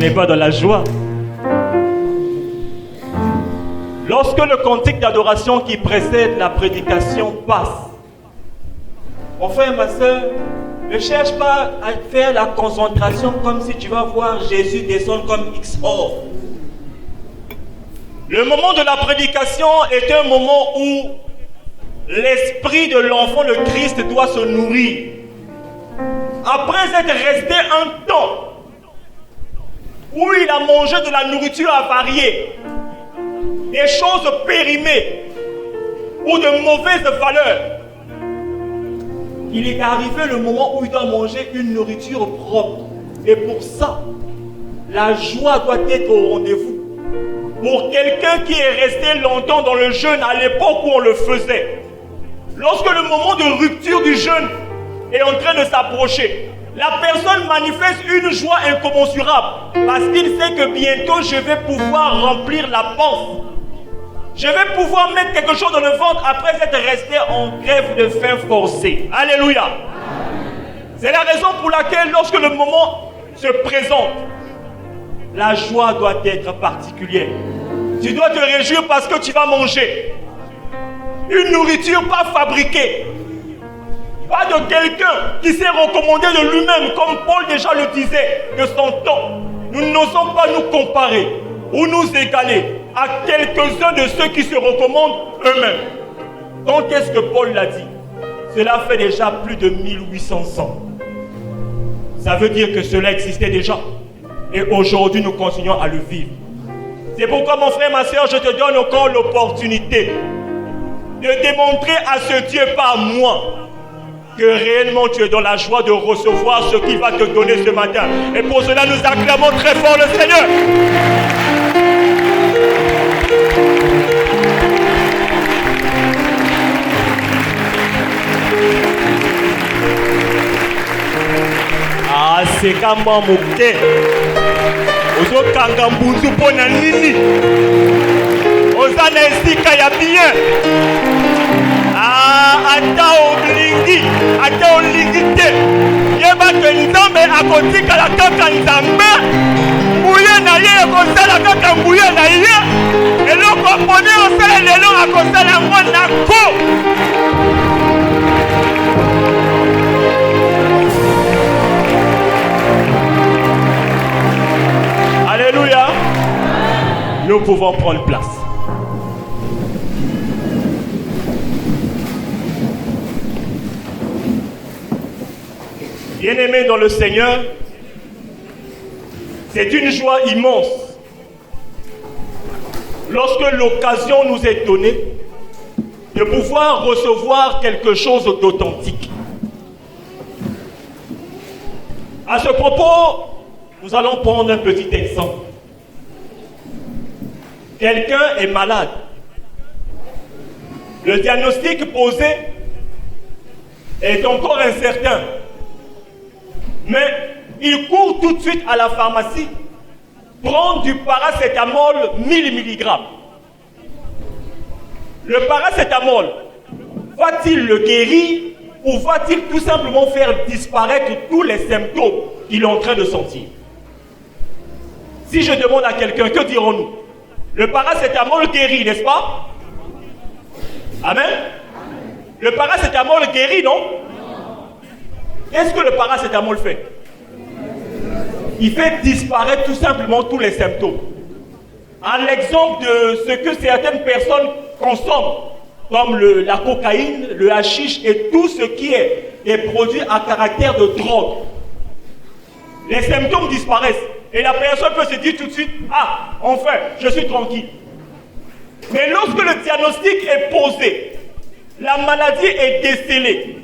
n'est pas dans la joie. Lorsque le cantique d'adoration qui précède la prédication passe, mon frère, ma soeur, ne cherche pas à faire la concentration comme si tu vas voir Jésus descendre comme XOR. Le moment de la prédication est un moment où l'esprit de l'enfant, le Christ, doit se nourrir. Après être resté un temps où il a mangé de la nourriture avariée, des choses périmées ou de mauvaises valeurs, il est arrivé le moment où il doit manger une nourriture propre. Et pour ça, la joie doit être au rendez-vous. Pour quelqu'un qui est resté longtemps dans le jeûne à l'époque où on le faisait, lorsque le moment de rupture du jeûne est en train de s'approcher, la personne manifeste une joie incommensurable parce qu'il sait que bientôt je vais pouvoir remplir la panse. Je vais pouvoir mettre quelque chose dans le ventre après être resté en grève de faim forcée. Alléluia. C'est la raison pour laquelle lorsque le moment se présente, la joie doit être particulière. Tu dois te réjouir parce que tu vas manger une nourriture pas fabriquée. Pas de quelqu'un qui s'est recommandé de lui-même, comme Paul déjà le disait de son temps. Nous n'osons pas nous comparer ou nous égaler à quelques-uns de ceux qui se recommandent eux-mêmes. Quand est-ce que Paul l'a dit? Cela fait déjà plus de 1800 ans. Ça veut dire que cela existait déjà. Et aujourd'hui, nous continuons à le vivre. C'est pourquoi, mon frère, ma soeur, je te donne encore l'opportunité de démontrer à ce Dieu par moi que réellement tu es dans la joie de recevoir ce qu'il va te donner ce matin. Et pour cela, nous acclamons très fort le Seigneur. Ah, c'est comme mon moquet. Ozo kanga mbunzu pona nini. Oza na esika ya bien. Ah, ata olingi te. Yeba ke nzambe akotika la kaka nzambe. Mbuye na ye akosala kaka mbuye na ye. Eloko pone osala lelo akosala ngo na ko. Alléluia. Nous pouvons prendre place. Bien-aimés dans le Seigneur, c'est une joie immense lorsque l'occasion nous est donnée de pouvoir recevoir quelque chose d'authentique. À ce propos, nous allons prendre un petit exemple. Quelqu'un est malade. Le diagnostic posé est encore incertain. Mais il court tout de suite à la pharmacie prendre du paracétamol 1000 mg. Le paracétamol, va-t-il le guérir ou va-t-il tout simplement faire disparaître tous les symptômes qu'il est en train de sentir? Si je demande à quelqu'un, que dirons-nous? Le paracétamol guérit, n'est-ce pas? Amen. Le paracétamol guérit, non? Qu'est-ce que le paracétamol fait? Il fait disparaître tout simplement tous les symptômes. À l'exemple de ce que certaines personnes consomment, comme la cocaïne, le hashish et tout ce qui est des produits à caractère de drogue. Les symptômes disparaissent. Et la personne peut se dire tout de suite, ah, enfin, je suis tranquille. Mais lorsque le diagnostic est posé, la maladie est décelée,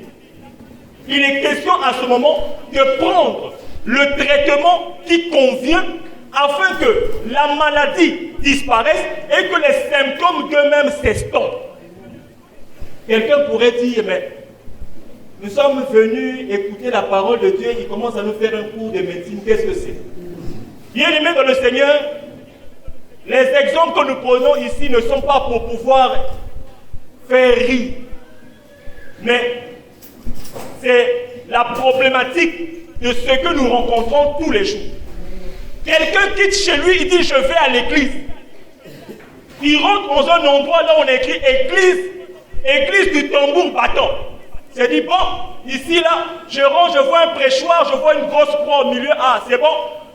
il est question à ce moment de prendre le traitement qui convient afin que la maladie disparaisse et que les symptômes d'eux-mêmes s'estompent. Quelqu'un pourrait dire, mais nous sommes venus écouter la parole de Dieu, il commence à nous faire un cours de médecine, qu'est-ce que c'est? Bien-aimés dans le Seigneur, les exemples que nous prenons ici ne sont pas pour pouvoir faire rire, mais c'est la problématique de ce que nous rencontrons tous les jours. Quelqu'un quitte chez lui, il dit je vais à l'église. Il rentre dans un endroit là où on écrit église du tambour battant. C'est dit bon, ici là, je rentre, je vois un prêchoir, je vois une grosse croix au milieu. Ah, c'est bon,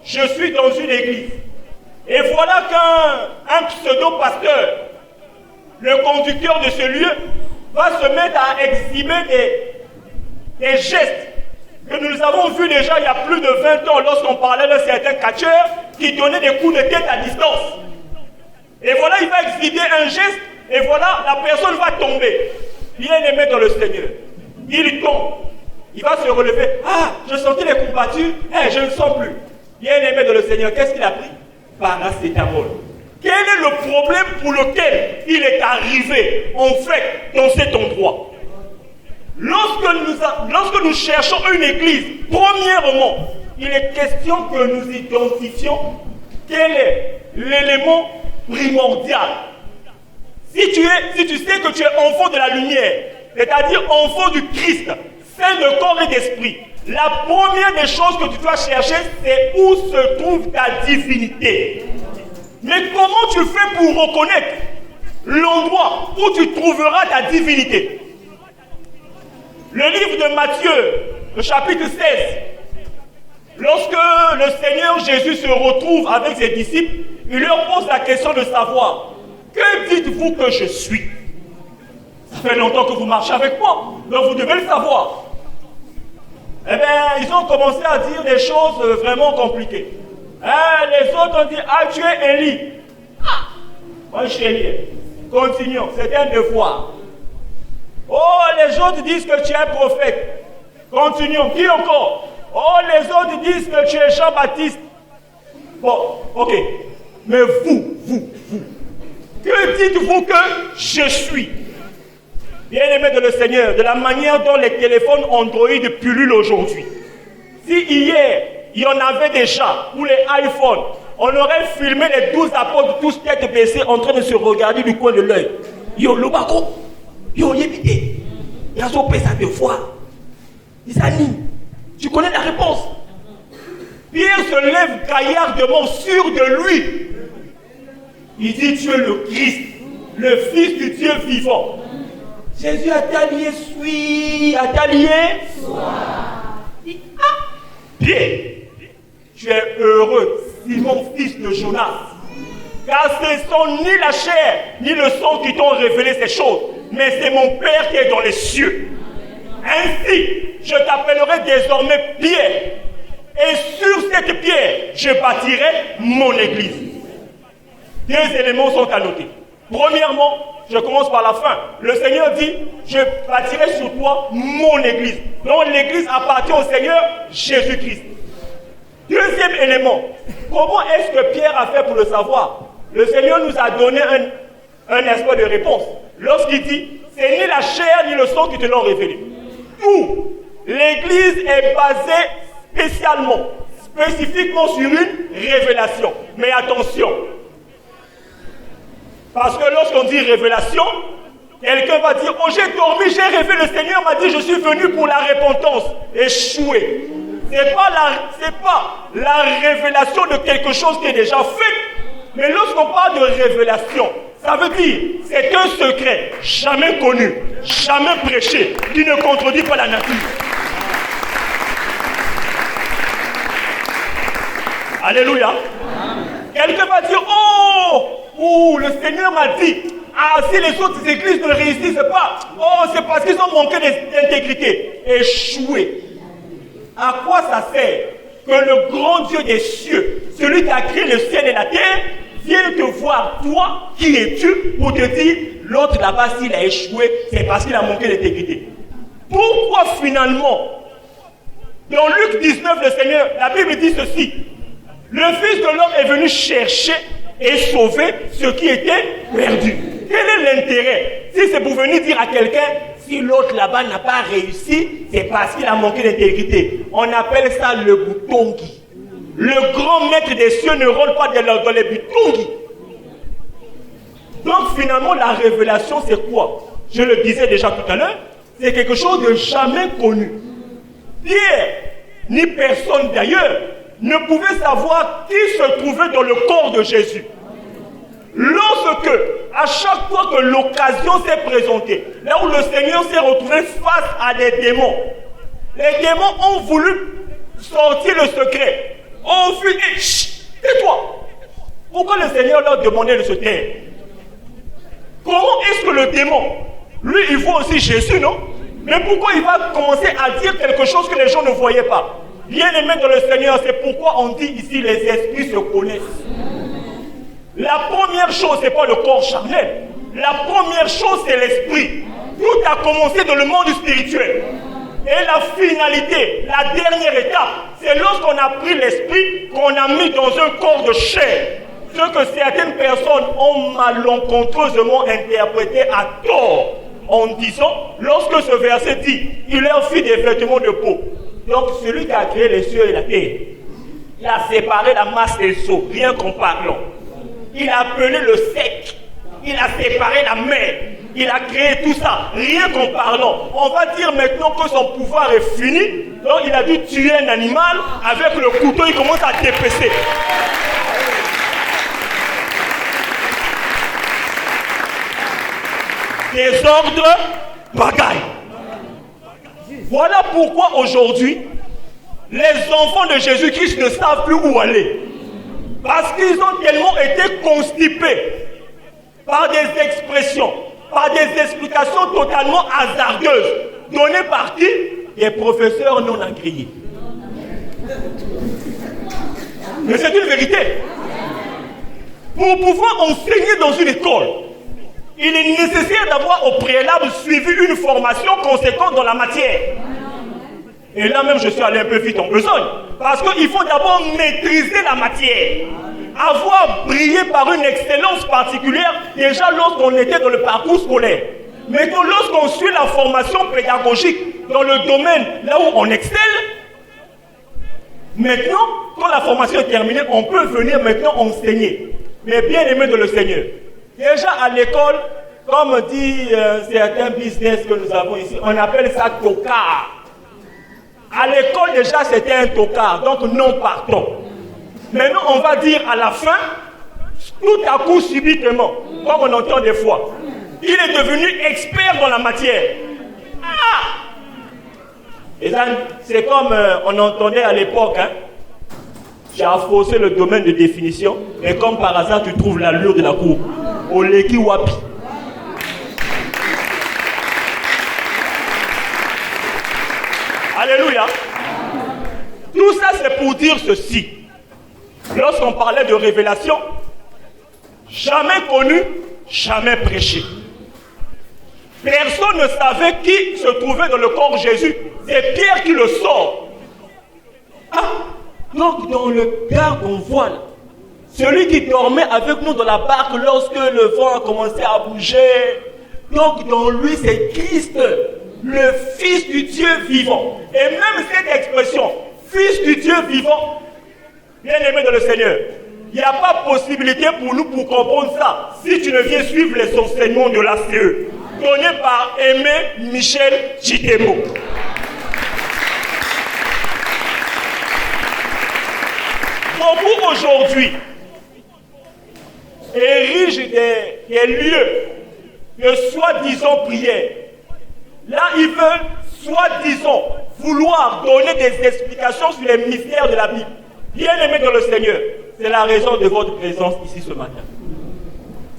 je suis dans une église. Et voilà qu'un pseudo-pasteur, le conducteur de ce lieu, va se mettre à exhiber des gestes que nous avons vus déjà il y a plus de 20 ans lorsqu'on parlait d'un certain catcheur qui donnait des coups de tête à distance. Et voilà, il va exhiber un geste, et voilà, la personne va tomber. Bien-aimé dans le Seigneur. Il tombe. Il va se relever. Ah, je sentais les combattus. Je ne sens plus. Bien-aimé dans le Seigneur, qu'est-ce qu'il a pris? Paracétamol. Quel est le problème pour lequel il est arrivé, en fait, dans cet endroit? Lorsque nous cherchons une église, premièrement, il est question que nous identifions quel est l'élément primordial. Si tu sais que tu es enfant de la lumière, c'est-à-dire enfant du Christ, saint de corps et d'esprit, la première des choses que tu dois chercher, c'est où se trouve ta divinité. Mais comment tu fais pour reconnaître l'endroit où tu trouveras ta divinité? Le livre de Matthieu, le chapitre 16, lorsque le Seigneur Jésus se retrouve avec ses disciples, il leur pose la question de savoir, que dites-vous que je suis? Ça fait longtemps que vous marchez avec moi, donc vous devez le savoir. Eh bien, ils ont commencé à dire des choses vraiment compliquées. Les autres ont dit, ah, tu es Élie. Ah, moi je suis Élie. Continuons, c'est un devoir. Oh, les autres disent que tu es prophète. Continuons, qui encore? Oh, les autres disent que tu es Jean-Baptiste. Bon, ok. Mais vous, que dites-vous que je suis? Bien-aimés de le Seigneur, de la manière dont les téléphones Android pullulent aujourd'hui. Si hier, il y en avait déjà, ou les iPhones, on aurait filmé les 12 apôtres tous tête baissée en train de se regarder du coin de l'œil. Yo, Lobako, yo, Yébité, Yazo Pesa de foi. Isani, tu connais la réponse. Pierre se lève gaillardement, sûr de lui. Il dit, tu es le Christ, le Fils du Dieu vivant. Jésus a t'allié, suis, a t'allié, sois. Bien, tu es heureux, Simon, fils de Jonas, car ce ne sont ni la chair, ni le sang qui t'ont révélé ces choses, mais c'est mon Père qui est dans les cieux. Ainsi, je t'appellerai désormais Pierre, et sur cette pierre, je bâtirai mon église. Deux éléments sont à noter. Premièrement, je commence par la fin. Le Seigneur dit, je bâtirai sur toi mon église. Donc l'église appartient au Seigneur Jésus-Christ. Deuxième élément, comment est-ce que Pierre a fait pour le savoir? Le Seigneur nous a donné un espoir de réponse. Lorsqu'il dit, c'est ni la chair ni le sang qui te l'ont révélé. Tout, l'église est basée spécifiquement sur une révélation. Mais attention, parce que lorsqu'on dit révélation, quelqu'un va dire, oh j'ai dormi, j'ai rêvé, le Seigneur m'a dit, je suis venu pour la repentance. Échoué. C'est pas la révélation de quelque chose qui est déjà fait. Mais lorsqu'on parle de révélation, ça veut dire, c'est un secret jamais connu, jamais prêché, qui ne contredit pas la nature. Alléluia. Quelqu'un va dire, oh, le Seigneur m'a dit, ah, si les autres églises ne réussissent pas, oh, c'est parce qu'ils ont manqué d'intégrité. Échoué. À quoi ça sert que le grand Dieu des cieux, celui qui a créé le ciel et la terre, vienne te voir, toi, qui es-tu, pour te dire, l'autre là-bas, s'il a échoué, c'est parce qu'il a manqué d'intégrité. Pourquoi finalement, dans Luc 19, le Seigneur, la Bible dit ceci, le Fils de l'homme est venu chercher et sauver ce qui était perdu. Quel est l'intérêt? Si c'est pour venir dire à quelqu'un, si l'autre là-bas n'a pas réussi, c'est parce qu'il a manqué d'intégrité. On appelle ça le boutongi. Le grand maître des cieux ne rôle pas dans les boutongi. Donc finalement, la révélation, c'est quoi? Je le disais déjà tout à l'heure, c'est quelque chose de jamais connu. Pierre, ni personne d'ailleurs, ne pouvaient savoir qui se trouvait dans le corps de Jésus. Lorsque, à chaque fois que l'occasion s'est présentée, là où le Seigneur s'est retrouvé face à des démons, les démons ont voulu sortir le secret. Ont vu, tais-toi. Pourquoi le Seigneur leur demandait de se taire? Comment est-ce que le démon, lui, il voit aussi Jésus, non? Mais pourquoi il va commencer à dire quelque chose que les gens ne voyaient pas? Bien-aimé dans le Seigneur, c'est pourquoi on dit ici les esprits se connaissent. La première chose, ce n'est pas le corps charnel. La première chose, c'est l'esprit. Tout a commencé dans le monde spirituel. Et la finalité, la dernière étape, c'est lorsqu'on a pris l'esprit, qu'on a mis dans un corps de chair. Ce que certaines personnes ont malencontreusement interprété à tort, en disant, lorsque ce verset dit, il leur fit des vêtements de peau. Donc celui qui a créé les cieux et la terre, il a séparé la masse des eaux, rien qu'en parlant. Il a appelé le sec, il a séparé la mer, il a créé tout ça, rien qu'en parlant. On va dire maintenant que son pouvoir est fini, donc il a dû tuer un animal, avec le couteau il commence à dépecer. Désordre, bagaille. Voilà pourquoi aujourd'hui, les enfants de Jésus-Christ ne savent plus où aller. Parce qu'ils ont tellement été constipés par des expressions, par des explications totalement hasardeuses, données par qui? Des professeurs non agréés. Mais c'est une vérité. Pour pouvoir enseigner dans une école, il est nécessaire d'avoir au préalable suivi une formation conséquente dans la matière. Et là même, je suis allé un peu vite en besogne. Parce qu'il faut d'abord maîtriser la matière. Avoir brillé par une excellence particulière, déjà lorsqu'on était dans le parcours scolaire. Maintenant, lorsqu'on suit la formation pédagogique dans le domaine là où on excelle, maintenant, quand la formation est terminée, on peut venir maintenant enseigner. Mais bien aimé de le Seigneur. Déjà à l'école, comme dit certains business que nous avons ici, on appelle ça tocard. À l'école déjà c'était un tocard, donc non partons. Maintenant on va dire à la fin, tout à coup subitement, comme on entend des fois, il est devenu expert dans la matière. Ah! Et ça, c'est comme on entendait à l'époque, hein? J'ai faussé le domaine de définition, et comme par hasard tu trouves l'allure de la cour. Oleki wapi. Alléluia. Tout ça c'est pour dire ceci. Lorsqu'on parlait de révélation, jamais connu, jamais prêché. Personne ne savait qui se trouvait dans le corps de Jésus. C'est Pierre qui le sort. Ah, donc dans le gars qu'on voit là, celui qui dormait avec nous dans la barque lorsque le vent a commencé à bouger. Donc dans lui c'est Christ, le Fils du Dieu vivant. Et même cette expression, Fils du Dieu vivant, bien aimé dans le Seigneur, il n'y a pas possibilité pour nous pour comprendre ça si tu ne viens suivre les enseignements de l'ACE, donnés par Aimé Michel Chitemo. Beaucoup aujourd'hui érigent des lieux de soi-disant prière. Là, ils veulent soi-disant vouloir donner des explications sur les mystères de la Bible. Bien aimé dans le Seigneur, c'est la raison de votre présence ici ce matin.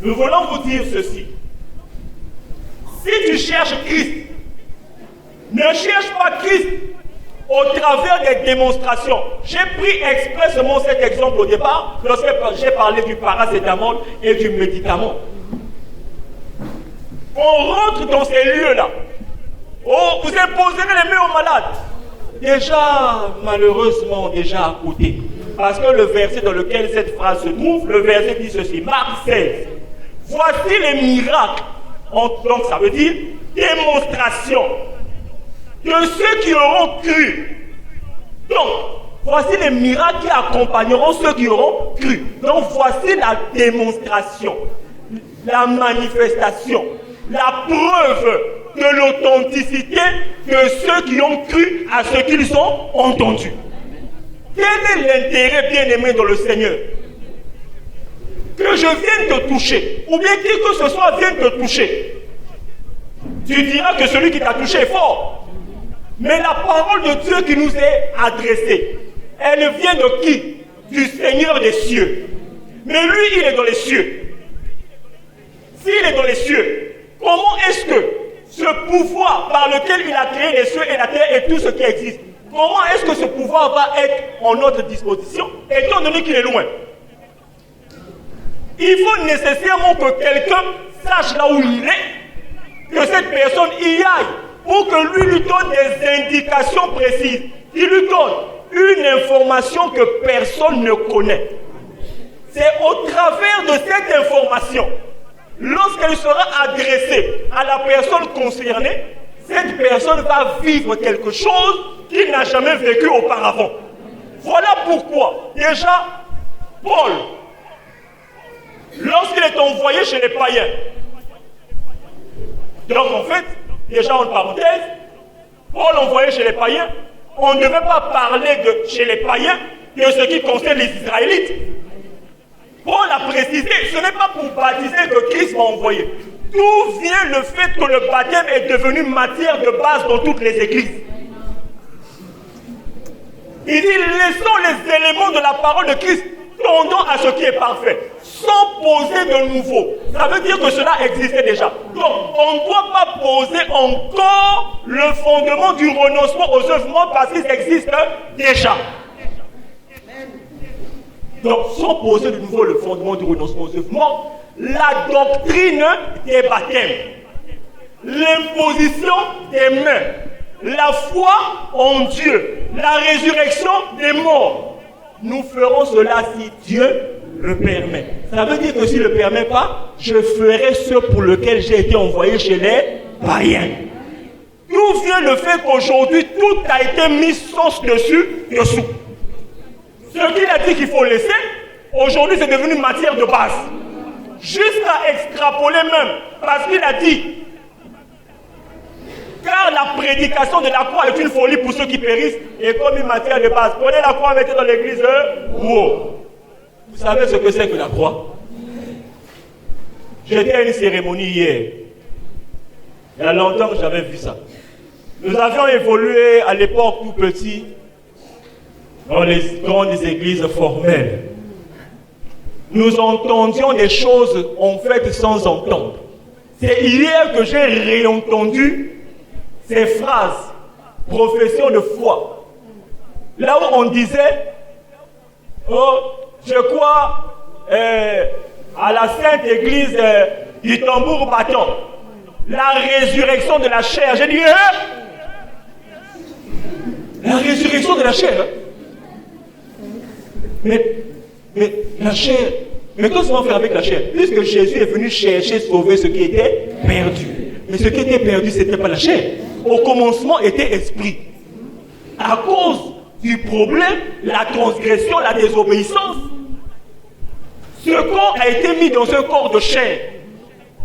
Nous voulons vous dire ceci. Si tu cherches Christ, ne cherche pas Christ au travers des démonstrations. J'ai pris expressément cet exemple au départ lorsque j'ai parlé du paracétamol et du médicament. On rentre dans ces lieux-là. Oh, vous imposerez les mains aux malades. Déjà, malheureusement, déjà à côté. Parce que le verset dans lequel cette phrase se trouve, le verset dit ceci, Marc 16. Voici les miracles. Donc ça veut dire démonstration de ceux qui auront cru. Donc, voici les miracles qui accompagneront ceux qui auront cru. Donc voici la démonstration, la manifestation, la preuve de l'authenticité de ceux qui ont cru à ce qu'ils ont entendu. Quel est l'intérêt, bien-aimé, dans le Seigneur? Que je vienne te toucher, ou bien qui que ce soit vienne te toucher. Tu diras que celui qui t'a touché est fort. Mais la parole de Dieu qui nous est adressée, elle vient de qui? Du Seigneur des cieux. Mais lui, il est dans les cieux. S'il est dans les cieux, comment est-ce que ce pouvoir par lequel il a créé les cieux et la terre et tout ce qui existe, comment est-ce que ce pouvoir va être en notre disposition, étant donné qu'il est loin? Il faut nécessairement que quelqu'un sache là où il est, que cette personne y aille, pour que lui donne des indications précises. Il lui donne une information que personne ne connaît. C'est au travers de cette information, lorsqu'elle sera adressée à la personne concernée, cette personne va vivre quelque chose qu'il n'a jamais vécu auparavant. Voilà pourquoi, déjà, Paul, lorsqu'il est envoyé chez les païens, donc en fait, déjà en parenthèse, Paul envoyé chez les païens, on ne devait pas parler de chez les païens de ce qui concerne les Israélites. Paul a précisé, ce n'est pas pour baptiser que Christ m'a envoyé. D'où vient le fait que le baptême est devenu matière de base dans toutes les églises? Il dit, laissons les éléments de la parole de Christ tendant à ce qui est parfait, sans poser de nouveau. Ça veut dire que cela existait déjà. Donc, on ne doit pas poser encore le fondement du renoncement aux œuvres mortes parce qu'ils existent déjà. Donc, sans poser de nouveau le fondement du renoncement aux œuvres mortes, la doctrine des baptêmes, l'imposition des mains, la foi en Dieu, la résurrection des morts, nous ferons cela si Dieu le permet. Ça veut dire que s'il ne le permet pas, je ferai ce pour lequel j'ai été envoyé chez les païens. D'où vient le fait qu'aujourd'hui, tout a été mis sens dessous. Ce qu'il a dit qu'il faut laisser, aujourd'hui c'est devenu matière de base. Jusqu'à extrapoler même, parce qu'il a dit, car la prédication de la croix est une folie pour ceux qui périssent et comme une matière de base. Prenez la croix, mettez dans l'église. Wow. Vous savez ce que c'est que la croix? J'étais à une cérémonie hier. Il y a longtemps que j'avais vu ça. Nous avions évolué à l'époque tout petit dans les grandes églises formelles. Nous entendions des choses en fait sans entendre. C'est hier que j'ai réentendu ces phrases, profession de foi. Là où on disait, oh, je crois à la sainte église du tambour battant, la résurrection de la chair. J'ai dit, la résurrection de la chair. Mais la chair, mais qu'est-ce qu'on va faire avec la chair? Puisque Jésus est venu chercher, sauver ce qui était perdu. Mais ce qui était perdu, ce n'était pas la chair. Au commencement était esprit. À cause du problème, la transgression, la désobéissance, ce corps a été mis dans un corps de chair.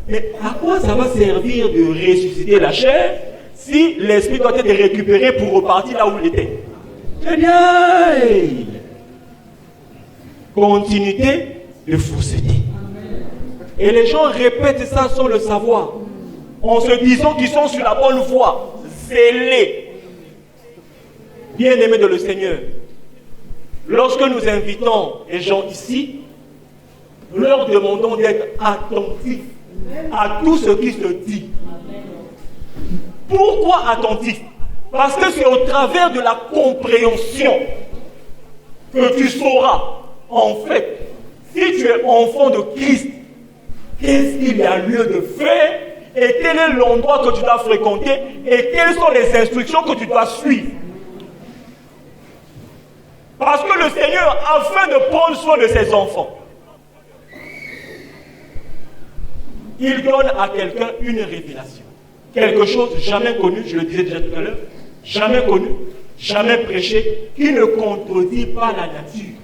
Mais à quoi ça va servir de ressusciter la chair si l'esprit doit être récupéré pour repartir là où il était? Continuité de fausseté. Et les gens répètent ça sans le savoir, en se disant qu'ils sont sur la bonne voie, zélés. Bien-aimés de le Seigneur, lorsque nous invitons les gens ici, nous leur demandons d'être attentifs à tout ce qui se dit. Pourquoi attentifs? Parce que c'est au travers de la compréhension que tu sauras, en fait, si tu es enfant de Christ, qu'est-ce qu'il y a lieu de faire et quel est l'endroit que tu dois fréquenter et quelles sont les instructions que tu dois suivre. Parce que le Seigneur, afin de prendre soin de ses enfants, il donne à quelqu'un une révélation. Quelque chose jamais connu, je le disais déjà tout à l'heure, jamais connu, jamais prêché, qui ne contredit pas la nature.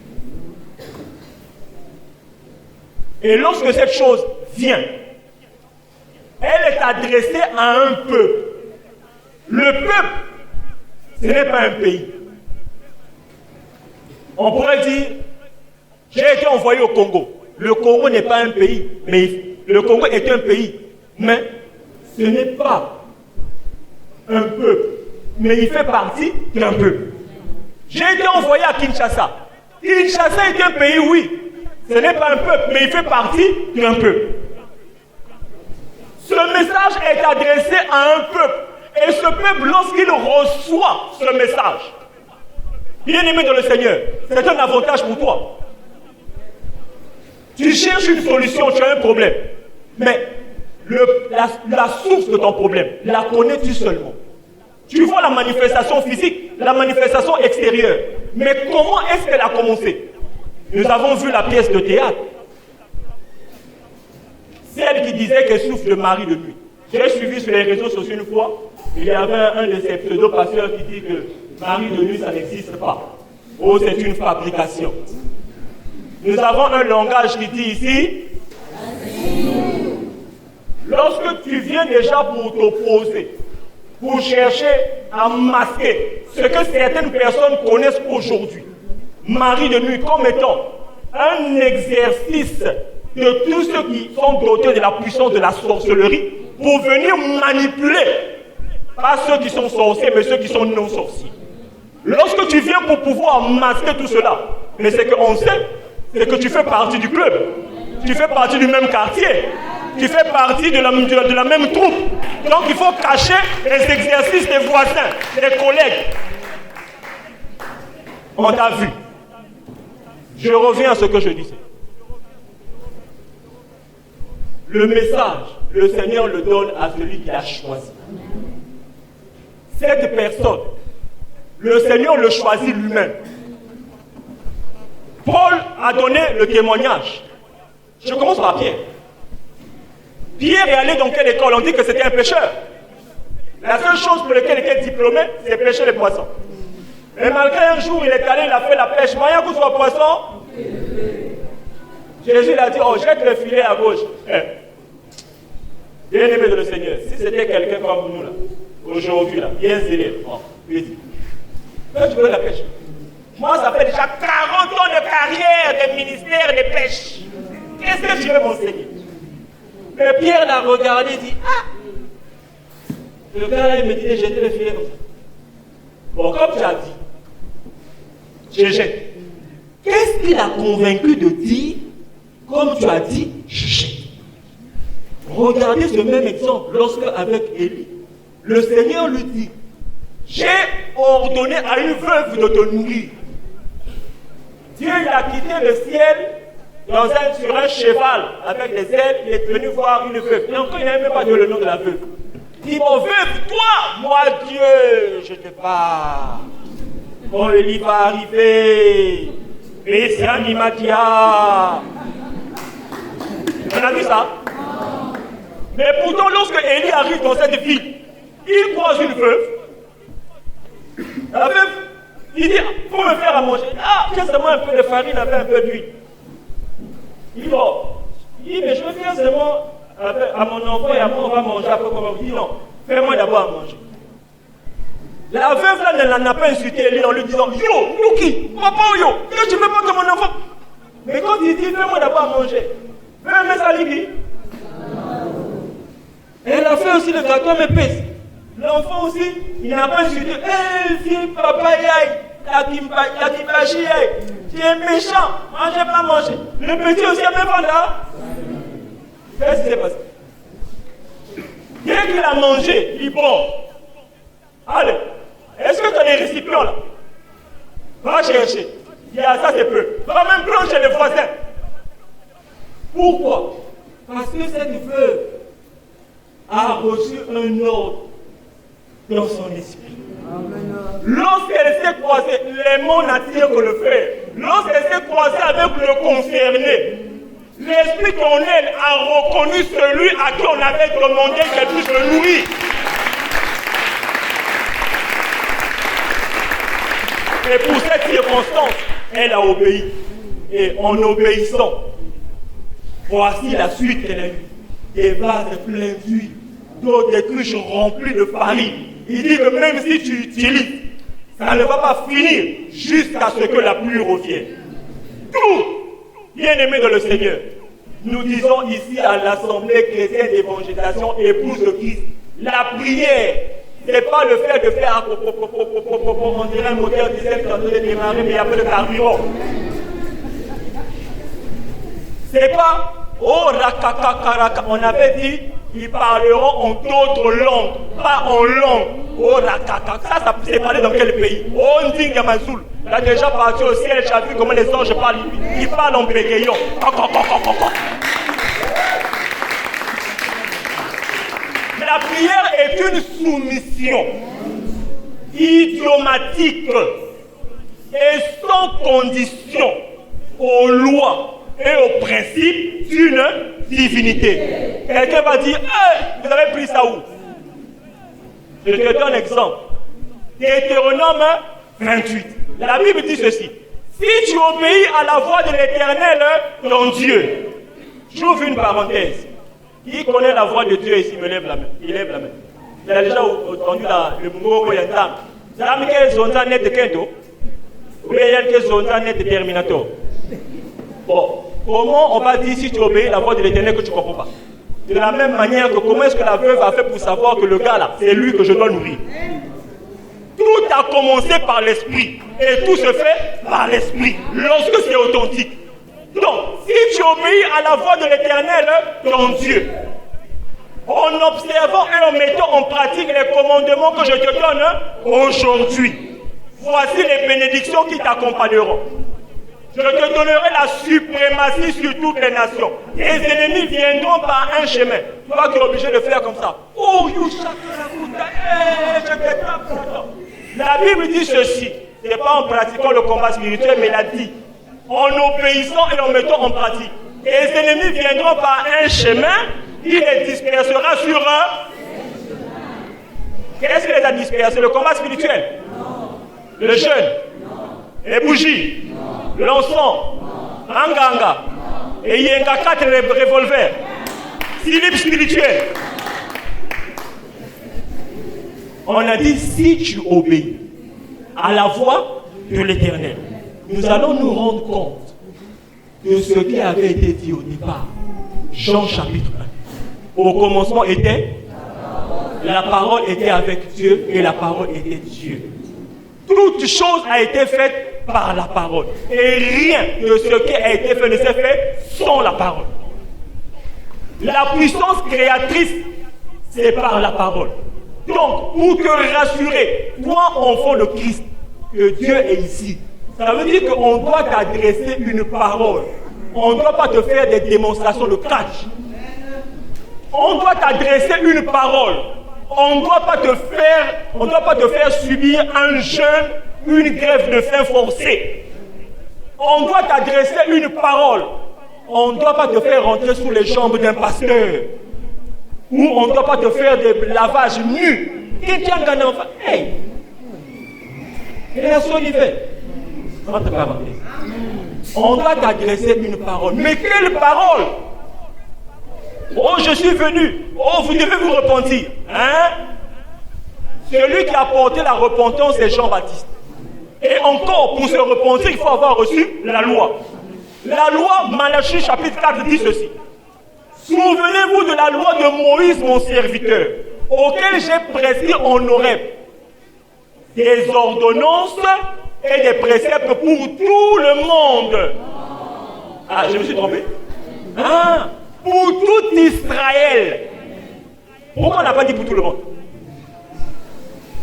Et lorsque cette chose vient, elle est adressée à un peuple. Le peuple, ce n'est pas un pays. On pourrait dire, j'ai été envoyé au Congo. Le Congo n'est pas un pays, mais le Congo est un pays. Mais ce n'est pas un peuple, mais il fait partie d'un peuple. J'ai été envoyé à Kinshasa. Kinshasa est un pays, oui. Ce n'est pas un peuple, mais il fait partie d'un peuple. Ce message est adressé à un peuple. Et ce peuple, lorsqu'il reçoit ce message, bien-aimé dans le Seigneur, c'est un avantage pour toi. Tu cherches une solution, tu as un problème. Mais la source de ton problème, la connais-tu seulement? Tu vois la manifestation physique, la manifestation extérieure. Mais comment est-ce qu'elle a commencé? Nous avons vu la pièce de théâtre. Celle qui disait qu'elle souffre de mari de nuit. J'ai suivi sur les réseaux sociaux une fois, il y avait un de ces pseudo-pasteurs qui dit que mari de nuit, ça n'existe pas. Oh, c'est une fabrication. Nous avons un langage qui dit ici, lorsque tu viens déjà pour t'opposer, pour chercher à masquer ce que certaines personnes connaissent aujourd'hui, mari de nuit comme étant un exercice de tous ceux qui sont dotés de la puissance de la sorcellerie pour venir manipuler, pas ceux qui sont sorciers, mais ceux qui sont non sorciers. Lorsque tu viens pour pouvoir masquer tout cela, mais c'est qu'on sait, c'est que tu fais partie du club, tu fais partie du même quartier, tu fais partie de la même troupe. Donc il faut cacher les exercices des voisins, des collègues. On t'a vu. Je reviens à ce que je disais. Le message, le Seigneur le donne à celui qui a choisi. Cette personne, le Seigneur le choisit lui-même. Paul a donné le témoignage. Je commence par Pierre. Pierre est allé dans quelle école? On dit que c'était un pêcheur. La seule chose pour laquelle il était diplômé, c'est pêcher les poissons. Et malgré un jour, il est allé, il a fait la pêche. Moyen que soit poisson, Jésus l'a dit, oh, jette le filet à gauche. Bien aimé de le Seigneur, si c'était quelqu'un comme nous, là, aujourd'hui, là, bien zélé, bon, lui dit, toi, tu veux la pêche? Moi, ça fait déjà 40 ans de carrière, de ministère de pêche. Qu'est-ce que tu veux m'enseigner? Mais Pierre l'a regardé et dit, ah! Le gars là, il me dit, jetez le filet comme ça. Bon, comme tu as dit, je jette. Qu'est-ce qu'il a convaincu de dire, comme tu as dit, je jette? Regardez ce même exemple lorsque, avec Élie, le Seigneur lui dit, j'ai ordonné à une veuve de te nourrir. Dieu il a quitté le ciel sur un cheval avec des ailes, il est venu voir une veuve. Et encore, il n'a même pas donné le nom de la veuve. Il dit, mon veuve, toi, moi Dieu, je te parle. Bon, Élie va arriver. Et c'est un Imadia. On a vu ça? Mais pourtant, lorsque Élie arrive dans cette ville, il croise une veuve. La veuve, il dit, faut me faire à manger. Ah, tiens seulement un peu de farine avec un peu d'huile. Il dit, bon, il dit, mais je veux faire seulement à mon enfant et à moi, on va manger un peu comme on dit, non, fais-moi d'abord à manger. La veuve là ne l'a pas insulté Élie en lui disant, yo, Yuki, papa yo, que tu veux pas que mon enfant. Mais quand il dit, fais-moi d'abord à manger, fais-moi ça Ligi. Elle a fait aussi le gâteau, mais pèse. L'enfant aussi, il n'a pas insulté. Fille, papa, yaï, la kimpachi, yaï. Tu es méchant, moi je n'ai pas mangé. Le petit aussi a même pas là. Qu'est-ce qui s'est passé? Dès qu'il a mangé, il dit bon. Allez, est-ce que tu as des récipients là? Va chercher. Il y a ça, c'est peu. Va même prendre chez les voisins. Pourquoi? Parce que cette veuve a reçu un ordre dans son esprit. Lorsqu'elle s'est croisée, les mots n'attirent que le frère. Lorsqu'elle s'est croisée avec le concerné, l'esprit en elle a reconnu celui à qui on avait demandé qu'elle puisse le nourrir. Et pour cette circonstance, elle a obéi. Et en obéissant, voici la suite qu'elle a eue. Des vases pleins d'huile, d'autres des cruches remplies de farine. Il dit que même si tu utilises ça ne va pas finir jusqu'à ce que la pluie revienne. Tout, bien-aimés dans le Seigneur, nous disons ici à l'Assemblée chrétienne d'évangélisation épouse de Christ, la prière, ce n'est pas le fait de faire on dirait un moteur diesel qui est en train de démarrer, mais il n'y a pas de carburant. C'est pas oh rakakakaraka. On avait dit ils parleront en d'autres langues, pas en langue. Oh rakaka. Ça c'est parlé dans quel pays? Oh Ndinga Mazoul. Il a déjà parti au ciel, j'ai vu comment les anges parlent. Ils parlent en bégayant. La prière est une soumission idiomatique et sans condition aux lois et aux principes d'une divinité. Quelqu'un va dire, vous avez pris ça où? Je te donne un exemple. Deutéronome 28. La Bible dit ceci. Si tu obéis à la voix de l'Éternel, ton Dieu. J'ouvre une parenthèse. Qui connaît la voix de Dieu ici me lève la main. Il lève la main. Il a déjà entendu le mot Yandam. Zami ke zonza net kento. Ou bien que zonza net terminator. Bon, comment on va dire si tu obéis à la voix de l'Éternel que tu ne comprends pas? De la même manière que comment est-ce que la veuve a fait pour savoir que le gars là, c'est lui que je dois nourrir? Tout a commencé par l'esprit. Et tout se fait par l'esprit. Lorsque c'est authentique. Donc, si tu obéis à la voix de l'Éternel, ton Dieu, en observant et en mettant en pratique les commandements que je te donne aujourd'hui, voici les bénédictions qui t'accompagneront. Je te donnerai la suprématie sur toutes les nations. Les ennemis viendront par un chemin. Toi qui es obligé de faire comme ça. Oh, la Bible dit ceci. Ce n'est pas en pratiquant le combat spirituel, mais elle a dit. En obéissant et en mettant en pratique. Les ennemis viendront par un chemin, il les dispersera sur un. Qu'est-ce qui les a dispersés? Le combat spirituel? Le jeûne? Les bougies? L'encens? Anganga? Et il y a 4 revolvers. Philippe spirituel. On a dit si tu obéis à la voix de l'Éternel, nous allons nous rendre compte de ce qui avait été dit au départ. Jean chapitre 1. Au commencement était la parole était avec Dieu et la parole était Dieu. Toute chose a été faite par la parole. Et rien de ce qui a été fait ne s'est fait sans la parole. La puissance créatrice, c'est par la parole. Donc, pour te rassurer, toi, enfant de Christ, que Dieu est ici, ça veut dire qu'on doit t'adresser une parole. On ne doit pas te faire des démonstrations de catch. On doit t'adresser une parole. On ne doit pas te faire subir un jeûne, une grève de faim forcée. On doit t'adresser une parole. On ne doit pas te faire rentrer sous les jambes d'un pasteur. Ou on ne doit pas te faire des lavages nus. Hey! Quelle est la solidarité? On doit t'adresser une parole. Mais quelle parole? Oh, je suis venu. Oh, vous devez vous repentir. Hein? Celui qui a apporté la repentance, c'est Jean-Baptiste. Et encore, pour se repentir, il faut avoir reçu la loi. La loi, Malachie chapitre 4 dit ceci. Souvenez-vous de la loi de Moïse, mon serviteur, auquel j'ai prescrit en Horeb des ordonnances et des préceptes pour tout le monde. Ah, je me suis trompé. Ah, pour tout Israël. Pourquoi on n'a pas dit pour tout le monde?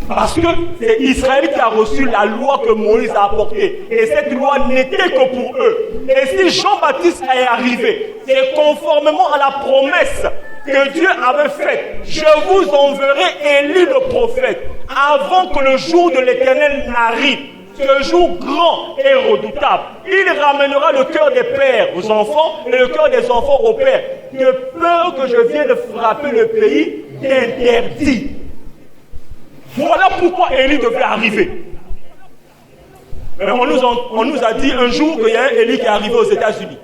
Parce que c'est Israël qui a reçu la loi que Moïse a apportée. Et cette loi n'était que pour eux. Et si Jean-Baptiste est arrivé, c'est conformément à la promesse que Dieu avait faite. Je vous enverrai Élie le prophète avant que le jour de l'Éternel n'arrive. Ce jour grand et redoutable. Il ramènera le cœur des pères aux enfants et le cœur des enfants aux pères. De peur que je vienne de frapper le pays d'interdit. Voilà pourquoi Élie devait arriver. Mais on nous a dit un jour qu'il y a un Élie qui est arrivé aux États-Unis.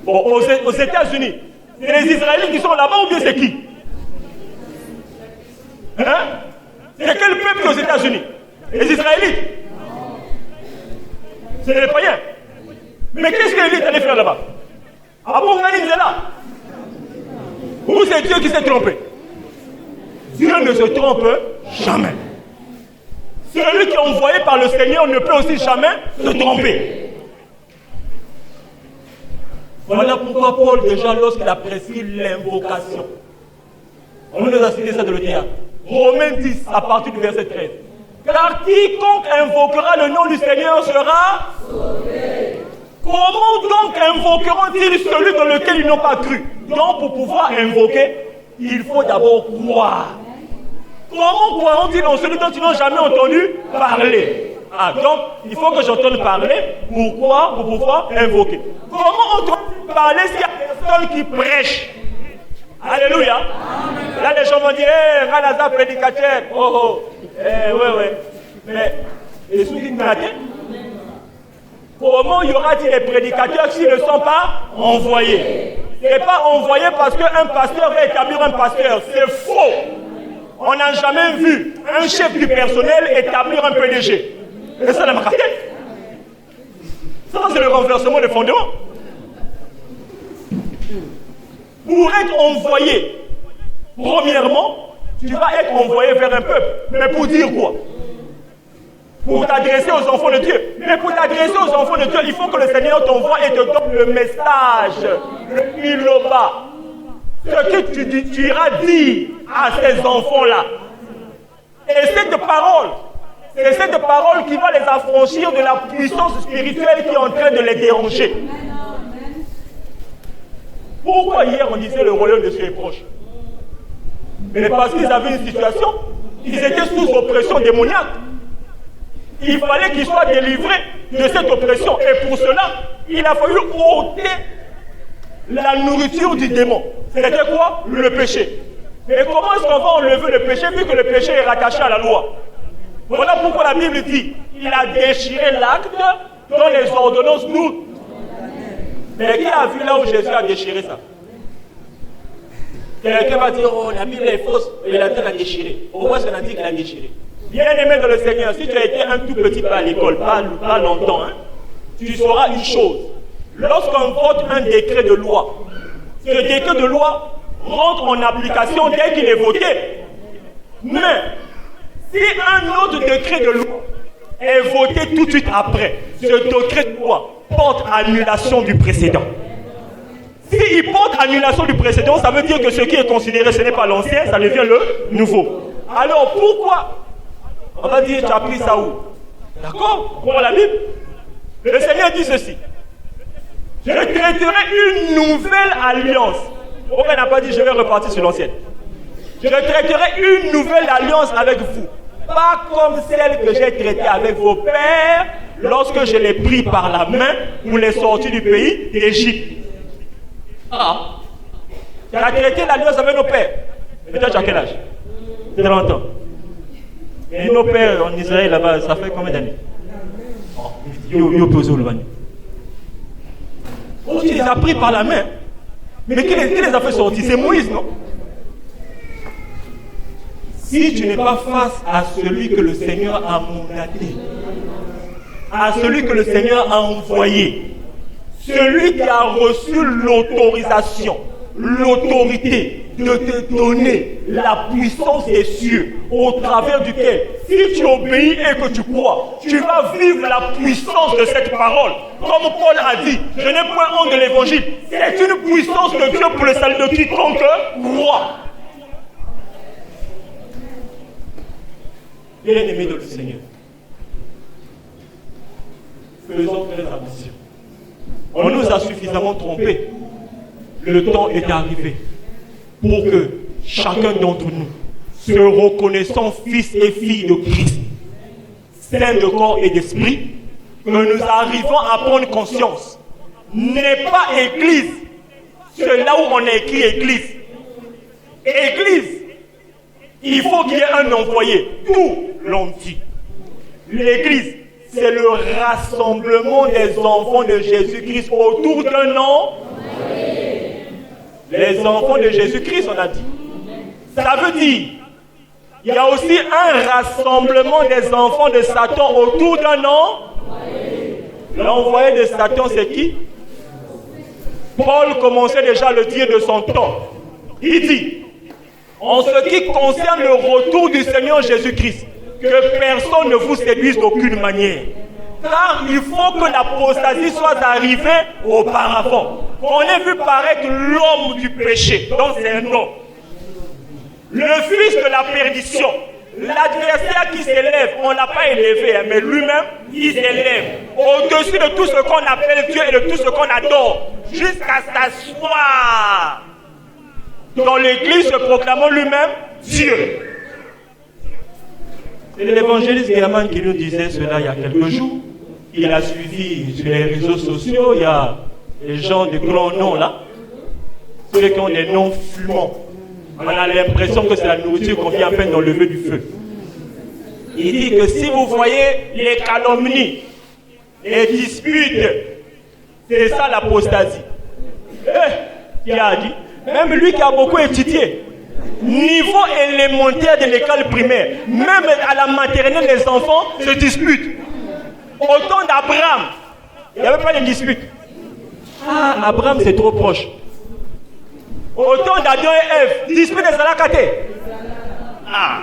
Bon, aux États-Unis, c'est les Israélites qui sont là-bas ou bien c'est qui? Hein? C'est quel peuple aux États-Unis? Les Israélites. C'est les païens. Mais qu'est-ce que l'élite allait faire là-bas? Abu Ghanim est là. Ou c'est Dieu qui s'est trompé? Dieu ne se trompe jamais. Celui qui est envoyé par le Seigneur ne peut aussi jamais se tromper. Voilà pourquoi Paul, déjà, lorsqu'il a prescrit l'invocation, on nous a cité ça dans le théâtre. Romains 10, à partir du verset 13. Car quiconque invoquera le nom du Seigneur sera sauvé. Comment donc invoqueront-ils celui dans lequel ils n'ont pas cru? Donc, pour pouvoir invoquer, il faut d'abord croire. Comment croiront-ils en celui dont ils n'ont jamais entendu parler? Ah, donc, il faut que j'entende parler pour croire, pour pouvoir invoquer. Comment entend-il parler s'il y a personne qui prêche? Alléluia. Amen. Là, les gens vont dire, Ranaza prédicateur. Oh, ouais. Mais, les soucis de comment y aura-t-il des prédicateurs s'ils ne sont pas envoyés? Ce n'est pas envoyé parce qu'un pasteur va établir un pasteur. C'est faux. On n'a jamais vu un chef du personnel établir un PDG. Et ça, la marqué. Ça, c'est le renversement des fondements. Pour être envoyé, premièrement, tu vas être envoyé vers un peuple. Mais pour dire quoi? Pour t'adresser aux enfants de Dieu. Mais pour t'adresser aux enfants de Dieu, il faut que le Seigneur t'envoie et te donne le message, le iloba. Ce que tu iras dire à ces enfants-là. Et cette parole, c'est cette parole qui va les affranchir de la puissance spirituelle qui est en train de les déranger. Pourquoi hier on disait le royaume de Dieu est proche? Mais parce qu'ils avaient une situation, ils étaient sous oppression démoniaque. Il fallait qu'ils soient délivrés de cette oppression. Et pour cela, il a fallu ôter la nourriture du démon. C'était quoi? Le péché. Et comment est-ce qu'on va enlever le péché vu que le péché est rattaché à la loi? Voilà pourquoi la Bible dit il a déchiré l'acte dont les ordonnances nous. Mais qui a vu là où Jésus a déchiré ça? Quelqu'un va dire, oh, la Bible est fausse, et il a déchiré. Au moins, on a dit qu'il a déchiré. Bien-aimé dans le Seigneur, si tu as été un tout petit peu à l'école, pas longtemps, hein, tu sauras une chose. Lorsqu'on vote un décret de loi, ce décret de loi rentre en application dès qu'il est voté. Mais, si un autre décret de loi est voté tout de suite après, ce décret de loi porte annulation du précédent. S'il porte annulation du précédent, ça veut dire que ce qui est considéré, ce n'est pas l'ancien, ça devient le nouveau. Alors pourquoi? On va dire, tu as pris ça où? D'accord? Pour la Bible. Le Seigneur dit ceci. Je traiterai une nouvelle alliance. Pourquoi il n'a pas dit, je vais repartir sur l'ancienne? Je traiterai une nouvelle alliance avec vous. Pas comme celle que j'ai traitée avec vos pères lorsque je les pris par la main pour les sortir du pays d'Égypte. Ah, tu as traité l'alliance avec nos pères. Mais toi, tu as quel âge? 30 ans. Et nos pères en Israël là-bas, ça fait combien d'années? Oh, tu les as pris par la main. Mais qui les a fait sortir? C'est Moïse, non? Si tu n'es pas face à celui que le Seigneur a mandaté, à celui que le Seigneur a envoyé, celui qui a reçu l'autorisation, l'autorité de te donner la puissance des cieux, au travers duquel, si tu obéis et que tu crois, tu vas vivre la puissance de cette parole. Comme Paul a dit, je n'ai point honte de l'évangile. C'est une puissance de Dieu pour le salut de quiconque croit. Bien-aimés dans le Seigneur, faisons très attention. On nous a suffisamment trompés. Le temps est arrivé pour que chacun d'entre nous, se reconnaissant fils et filles de Christ, saints de corps et d'esprit, que nous arrivons à prendre conscience. N'est pas église, c'est là où on a écrit église. Église, il faut qu'il y ait un envoyé. Tout l'ont dit. L'église, c'est le rassemblement des enfants de Jésus-Christ autour d'un nom. Les enfants de Jésus-Christ, on a dit. Ça veut dire Il y a aussi un rassemblement des enfants de Satan autour d'un homme. L'envoyé de Satan, c'est qui? Paul commençait déjà à le dire de son temps. Il dit, en ce qui concerne le retour du Seigneur Jésus-Christ, que personne ne vous séduise d'aucune manière. Car il faut que l'apostasie soit arrivée auparavant. On ait vu paraître l'homme du péché, donc c'est un homme. Le fils de la perdition, l'adversaire qui s'élève, on ne l'a pas élevé, mais lui-même, il s'élève au-dessus de tout ce qu'on appelle Dieu et de tout ce qu'on adore, jusqu'à s'asseoir dans l'église se proclamant lui-même Dieu. C'est l'évangéliste Guerman qui nous disait cela il y a quelques jours. Il a suivi sur les réseaux sociaux, il y a les gens de grands noms là, ceux qui ont des noms fumants. On a l'impression que c'est la nourriture qu'on vient à peine d'enlever du feu. Il dit que si vous voyez les calomnies, les disputes, c'est ça l'apostasie. Qui a dit? Même lui qui a beaucoup étudié. Niveau élémentaire de l'école primaire, même à la maternelle, les enfants se disputent. Au temps d'Abraham, il n'y avait pas de dispute. Ah, Abraham c'est trop proche. Au temps d'Adam et Ève, dispute des Salakaté. Ah,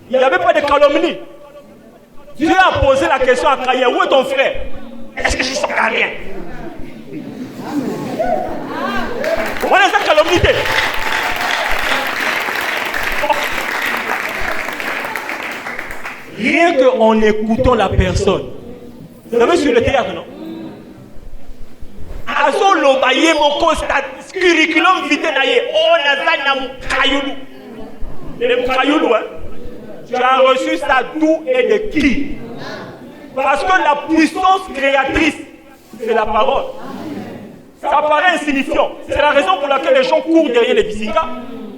il n'y avait pas de calomnie. Dieu a posé la question à Caïn, où est ton frère? Est-ce que je suis son gardien? On est sa calomnie. Rien qu'en écoutant la personne. Vous savez sur le théâtre, non? Azo lobaye moko curriculum vitae naye. Oh nazana mukayulu. Le mukayulu, hein? Tu as reçu ça d'où et de qui? Parce que la puissance créatrice, c'est la parole. Ça paraît insignifiant. C'est la raison pour laquelle les gens courent derrière les bisingas,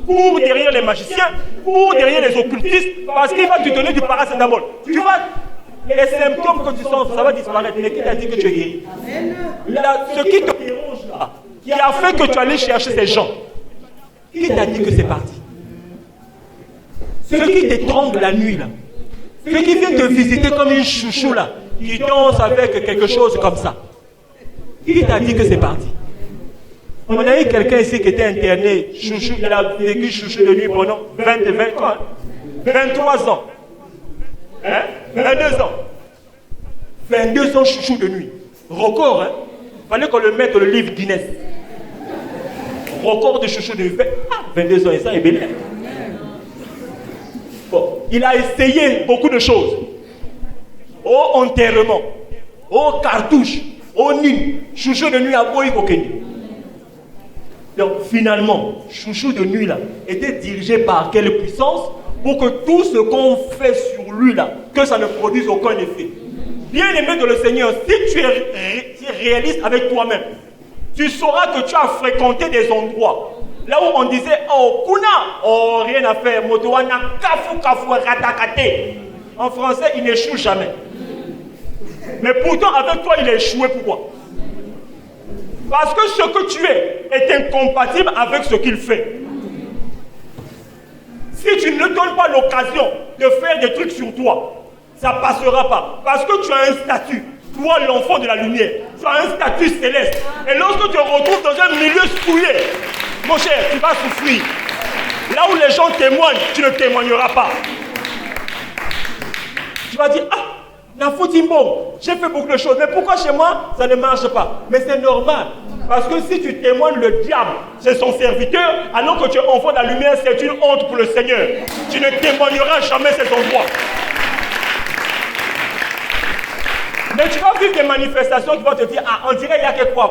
courent derrière les magiciens, courent derrière les occultistes, parce qu'il va te donner du paracétamol. Tu vas, les symptômes que tu sens, ça va disparaître. Mais qui t'a dit que tu es guéri? Ce qui te dérange là, qui a fait que tu allais chercher ces gens, qui t'a dit que c'est parti? Ceux qui t'étranglent la nuit là, ceux qui viennent te visiter comme une chouchou là, qui danse avec quelque chose comme ça. Qui t'a dit que c'est parti? On a eu quelqu'un ici qui était interné, chouchou, il a vécu chouchou de nuit pendant 23 ans. Hein? 22 ans. 22 ans chouchou de nuit. Record, hein? Il fallait qu'on le mette dans le livre Guinness. Record de chouchou de nuit. 22 ans, et ça est bien. Bon, il a essayé beaucoup de choses. Au enterrement, au cartouche, au nid, chouchou de nuit à Boïkokeni. Donc finalement, chouchou de nuit là était dirigé par quelle puissance pour que tout ce qu'on fait sur lui là, que ça ne produise aucun effet. Bien aimé de le Seigneur, si tu es réaliste avec toi-même, tu sauras que tu as fréquenté des endroits là où on disait oh kuna, oh rien à faire, motowana kafu kafu ratakate. En français, il n'échoue jamais. Mais pourtant, avec toi, il a échoué. Pourquoi? Parce que ce que tu es est incompatible avec ce qu'il fait. Si tu ne donnes pas l'occasion de faire des trucs sur toi, ça ne passera pas. Parce que tu as un statut. Toi, l'enfant de la lumière, tu as un statut céleste. Et lorsque tu te retrouves dans un milieu souillé, mon cher, tu vas souffrir. Là où les gens témoignent, tu ne témoigneras pas. Tu vas dire, ah, la Foutimbo, j'ai fait beaucoup de choses, mais pourquoi chez moi, ça ne marche pas? Mais c'est normal, parce que si tu témoignes le diable, c'est son serviteur, alors que tu es enfant de la lumière, c'est une honte pour le Seigneur. Tu ne témoigneras jamais cet endroit. Mais tu vas vivre des manifestations qui vont te dire, ah, on dirait qu'il y a quelque chose.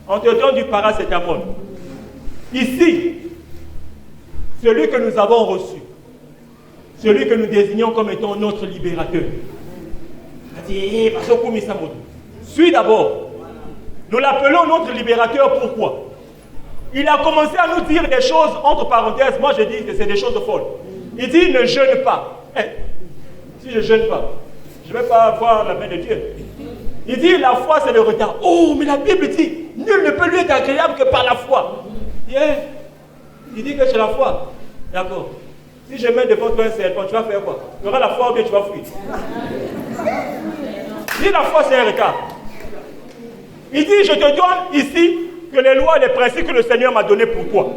On te donne du paracétamol. Ici, celui que nous avons reçu, celui que nous désignons comme étant notre libérateur, suis d'abord. Nous l'appelons notre libérateur, pourquoi? Il a commencé à nous dire des choses, entre parenthèses, moi je dis que c'est des choses folles. Il dit ne jeûne pas. Si je ne jeûne pas, je ne vais pas avoir la main de Dieu. Il dit la foi c'est le retard. Oh, mais la Bible dit, nul ne peut lui être agréable que par la foi. Yeah. Il dit que c'est la foi. D'accord. Si je mets devant toi un serpent, tu vas faire quoi? Tu auras la foi ou bien tu vas fuir? Dis la foi, c'est un retard. Il dit, je te donne ici que les lois et les principes que le Seigneur m'a donnés pour toi.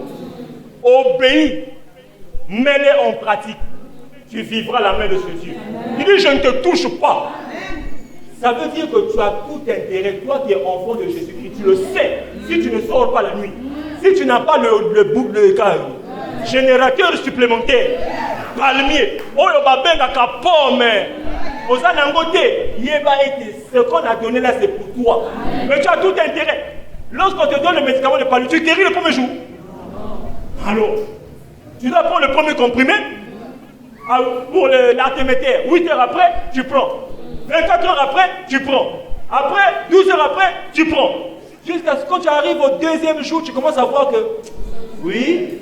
Obéis, mets-les en pratique. Tu vivras la main de ce Dieu. Il dit, je ne te touche pas. Ça veut dire que tu as tout intérêt, toi qui es enfant de Jésus-Christ, tu le sais. Si tu ne sors pas la nuit, si tu n'as pas le générateur supplémentaire, palmier, oh le babin n'a qu'à pomme, aux anangotés, ce qu'on a donné là c'est pour toi. Mais tu as tout intérêt. Lorsqu'on te donne le médicament de palmier, tu guéris le premier jour. Alors, tu dois prendre le premier comprimé. Pour l'artéméter, 8 heures après, tu prends. 24 heures après, tu prends. Après, 12 heures après, tu prends. Jusqu'à ce que quand tu arrives au deuxième jour, tu commences à voir que, oui,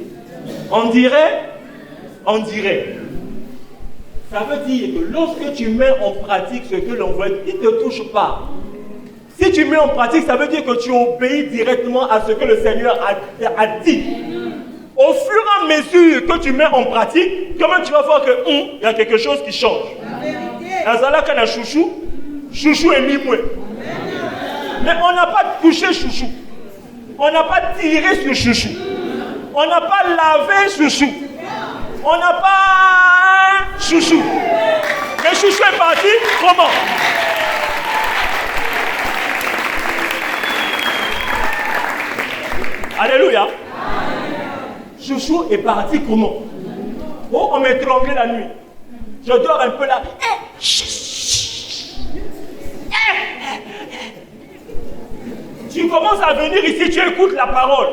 on dirait. Ça veut dire que lorsque tu mets en pratique ce que l'on veut, il ne te touche pas. Si tu mets en pratique, ça veut dire que tu obéis directement à ce que le Seigneur a dit. Au fur et à mesure que tu mets en pratique, comment tu vas voir que il y a quelque chose qui change. Chouchou est mimoué. Mais on n'a pas touché chouchou. On n'a pas tiré sur chouchou. On n'a pas lavé chouchou. On n'a pas chouchou. Mais chouchou est parti, comment? Alléluia. Chouchou est parti comment? Oh, on m'étranglait la nuit. Je dors un peu là. Tu commences à venir ici, tu écoutes la parole.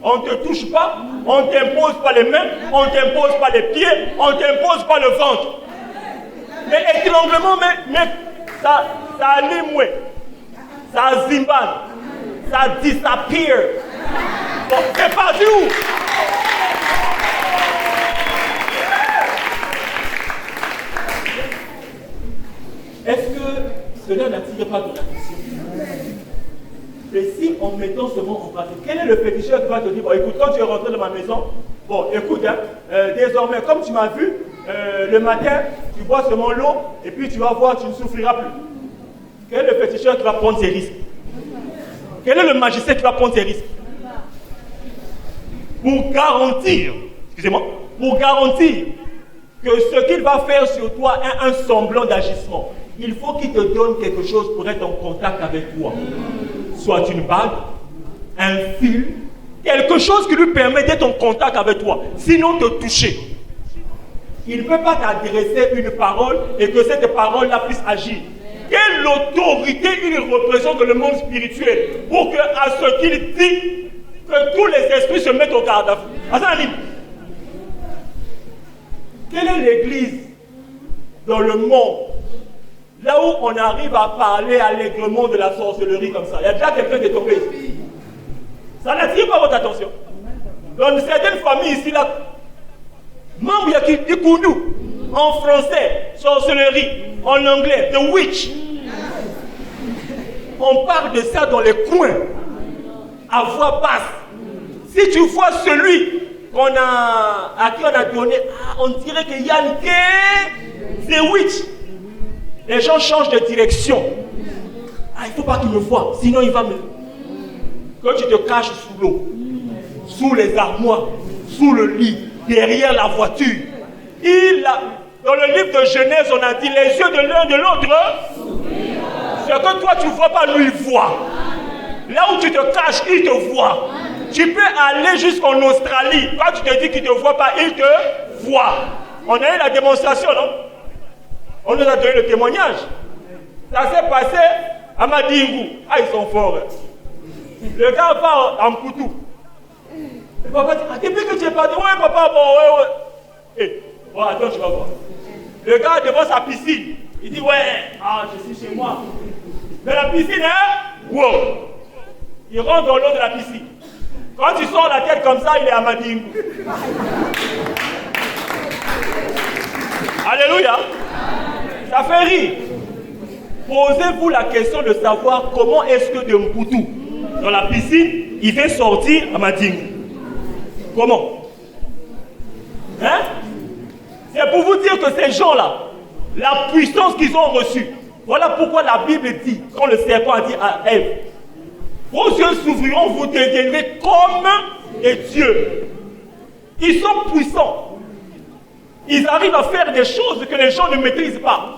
On ne te touche pas, on ne t'impose pas les mains, on ne t'impose pas les pieds, on ne t'impose pas le ventre. Mais étranglement, mais ça allume, ça zimbane, ça disappear. Bon, c'est parti où? Est-ce que cela n'attire pas ton attention? Et si en mettant ce mot en pratique, quel est le féticheur qui va te dire, bon écoute, quand tu es rentré dans ma maison, bon écoute, désormais comme tu m'as vu, le matin, tu bois seulement l'eau, et puis tu vas voir, tu ne souffriras plus. Quel est le féticheur qui va prendre ses risques? Quel est le magicien qui va prendre ses risques? Pour garantir, excusez-moi, pour garantir que ce qu'il va faire sur toi est un semblant d'agissement, il faut qu'il te donne quelque chose pour être en contact avec toi. Soit une bague, un fil, quelque chose qui lui permet d'être en contact avec toi, sinon te toucher. Il ne peut pas t'adresser une parole et que cette parole-là puisse agir. Quelle autorité il représente dans le monde spirituel pour que, à ce qu'il dit, que tous les esprits se mettent au garde à vous. Quelle est l'église dans le monde là où on arrive à parler allègrement de la sorcellerie comme ça? Il y a déjà quelqu'un qui est tombé ici. Ça n'attire pas votre attention. Dans certaines familles ici, là, membres qui disent en français, sorcellerie, en anglais, the witch. On parle de ça dans les coins, à voix basse. Si tu vois celui à qui on a donné, on dirait que Yann c'est witch. Les gens changent de direction. Il ne faut pas qu'il me voie, sinon il va me... Quand tu te caches sous l'eau, sous les armoires, sous le lit, derrière la voiture, dans le livre de Genèse, on a dit les yeux de l'un de l'autre. Ce que toi tu ne vois pas, lui il voit. Là où tu te caches, il te voit. Tu peux aller jusqu'en Australie. Toi tu te dis qu'il ne te voit pas, il te voit. On a eu la démonstration, non? On nous a donné le témoignage. Ça s'est passé à Madingu. Ils sont forts. Le gars va en Poutou. Le papa dit, depuis que tu es parti, ouais papa, bon. Bon, attends, tu vas voir. Le gars devant sa piscine, il dit, ouais, je suis chez moi. Mais la piscine, wow. Il rentre dans l'eau de la piscine. Quand tu sors la tête comme ça, il est à Madingu. Alléluia. Ça fait rire. Posez-vous la question de savoir comment est-ce que de Mpoutou, dans la piscine, il fait sortir à Madingu. Comment? C'est pour vous dire que ces gens-là, la puissance qu'ils ont reçue, voilà pourquoi la Bible dit, quand le serpent a dit à Ève, vos yeux s'ouvriront, vous deviendrez comme des dieux. Ils sont puissants. Ils arrivent à faire des choses que les gens ne maîtrisent pas.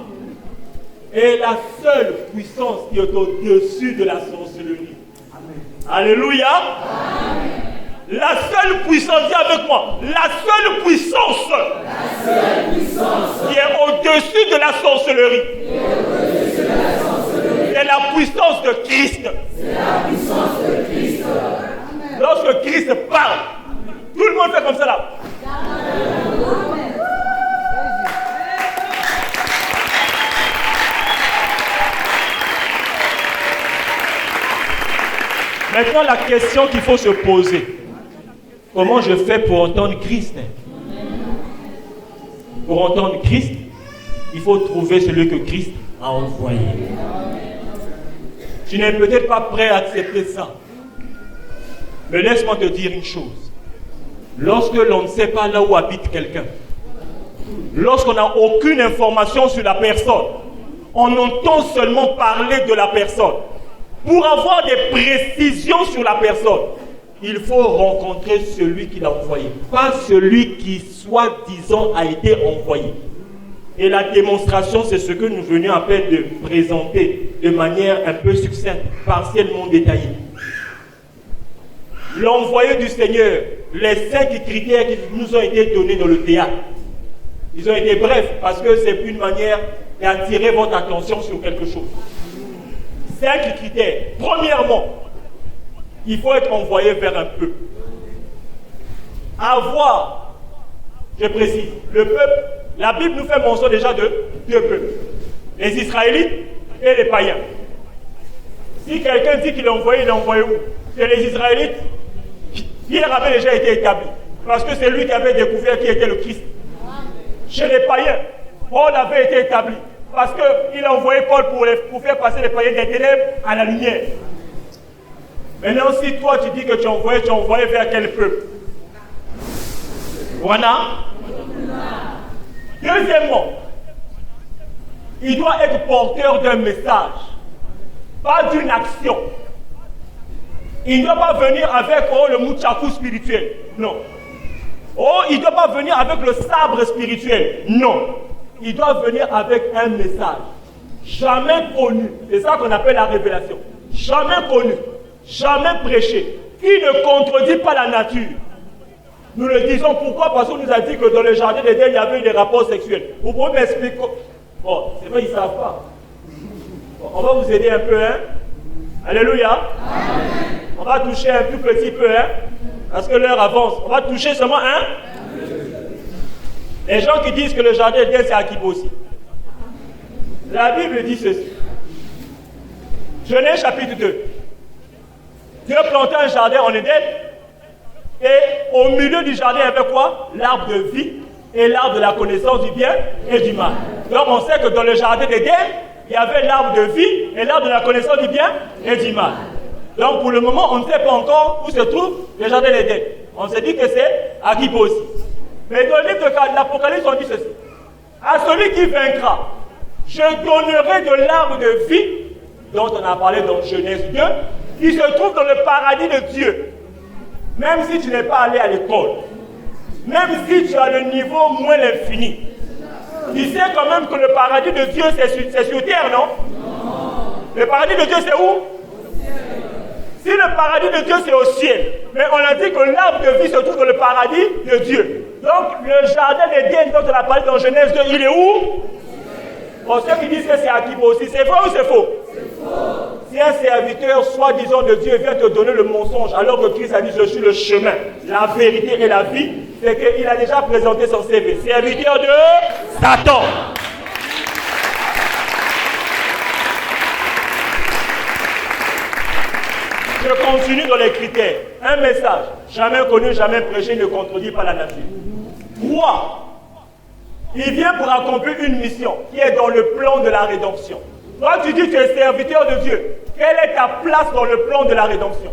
Et la seule puissance qui est au-dessus de la sorcellerie. Amen. Alléluia. Amen. La seule puissance, dis avec moi, la seule puissance qui est au-dessus de la sorcellerie. C'est la puissance de Christ. Lorsque Christ parle, tout le monde fait comme ça là. Maintenant, la question qu'il faut se poser, comment je fais pour entendre Christ? Pour entendre Christ, il faut trouver celui que Christ a envoyé. Tu n'es peut-être pas prêt à accepter ça. Mais laisse-moi te dire une chose. Lorsque l'on ne sait pas là où habite quelqu'un, lorsqu'on n'a aucune information sur la personne, on entend seulement parler de la personne. Pour avoir des précisions sur la personne, il faut rencontrer celui qui l'a envoyé, pas celui qui, soi-disant, a été envoyé. Et la démonstration, c'est ce que nous venions à peine de présenter de manière un peu succincte, partiellement détaillée. L'envoyé du Seigneur, les 5 critères qui nous ont été donnés dans le théâtre, ils ont été brefs parce que c'est une manière d'attirer votre attention sur quelque chose. 5 critères. Premièrement, il faut être envoyé vers un peuple. Avoir, je précise, le peuple, la Bible nous fait mention déjà de 2 peuples. Les Israélites et les païens. Si quelqu'un dit qu'il est envoyé où? C'est les Israélites. Pierre avait déjà été établi. Parce que c'est lui qui avait découvert qui était le Christ. Chez les païens, Paul avait été établi. Parce qu'il a envoyé Paul pour faire passer les païens des ténèbres à la lumière. Maintenant, si toi tu dis que tu es envoyé vers quel peuple? Voilà. Deuxièmement, il doit être porteur d'un message, pas d'une action. Il ne doit pas venir avec le mouchakou spirituel. Non. Il ne doit pas venir avec le sabre spirituel. Non. Il doit venir avec un message. Jamais connu. C'est ça qu'on appelle la révélation. Jamais connu. Jamais prêché. Qui ne contredit pas la nature. Nous le disons pourquoi? Parce qu'on nous a dit que dans le jardin d'Éden, il y avait eu des rapports sexuels. Vous pouvez m'expliquer? Bon, c'est vrai, ils ne savent pas. Bon, on va vous aider un peu, hein? Alléluia. Amen. On va toucher un tout petit peu, hein? Parce que l'heure avance. On va toucher seulement un. Les gens qui disent que le jardin d'Éden, c'est Akibo aussi. La Bible dit ceci. Genèse chapitre 2. Dieu plantait un jardin en Éden. Et au milieu du jardin, il y avait quoi? L'arbre de vie et l'arbre de la connaissance du bien et du mal. Donc on sait que dans le jardin d'Éden, il y avait l'arbre de vie et l'arbre de la connaissance du bien et du mal. Donc pour le moment, on ne sait pas encore où se trouve le jardin d'Éden. On s'est dit que c'est Akibo aussi. Mais dans le livre de l'Apocalypse, on dit ceci. À celui qui vaincra, je donnerai de l'arbre de vie, dont on a parlé dans Genèse 2, qui se trouve dans le paradis de Dieu. Même si tu n'es pas allé à l'école, même si tu as le niveau moins l'infini, tu sais quand même que le paradis de Dieu c'est sur terre, non? Le paradis de Dieu c'est où? Si le paradis de Dieu c'est au ciel, mais on a dit que l'arbre de vie se trouve dans le paradis de Dieu. Donc le jardin d'Éden dont on a parlé dans Genèse 2, il est où? Pour ceux qui disent que c'est Akibo aussi, c'est vrai ou c'est faux? C'est faux. Si un serviteur, soi-disant de Dieu, vient te donner le mensonge, alors que Christ a dit je suis le chemin, la vérité et la vie, c'est qu'il a déjà présenté son CV. Serviteur de Satan. Je continue dans les critères. Un message, jamais connu, jamais prêché, ne contredit pas la nature. 3. Il vient pour accomplir une mission qui est dans le plan de la rédemption. Toi, tu dis que tu es serviteur de Dieu. Quelle est ta place dans le plan de la rédemption?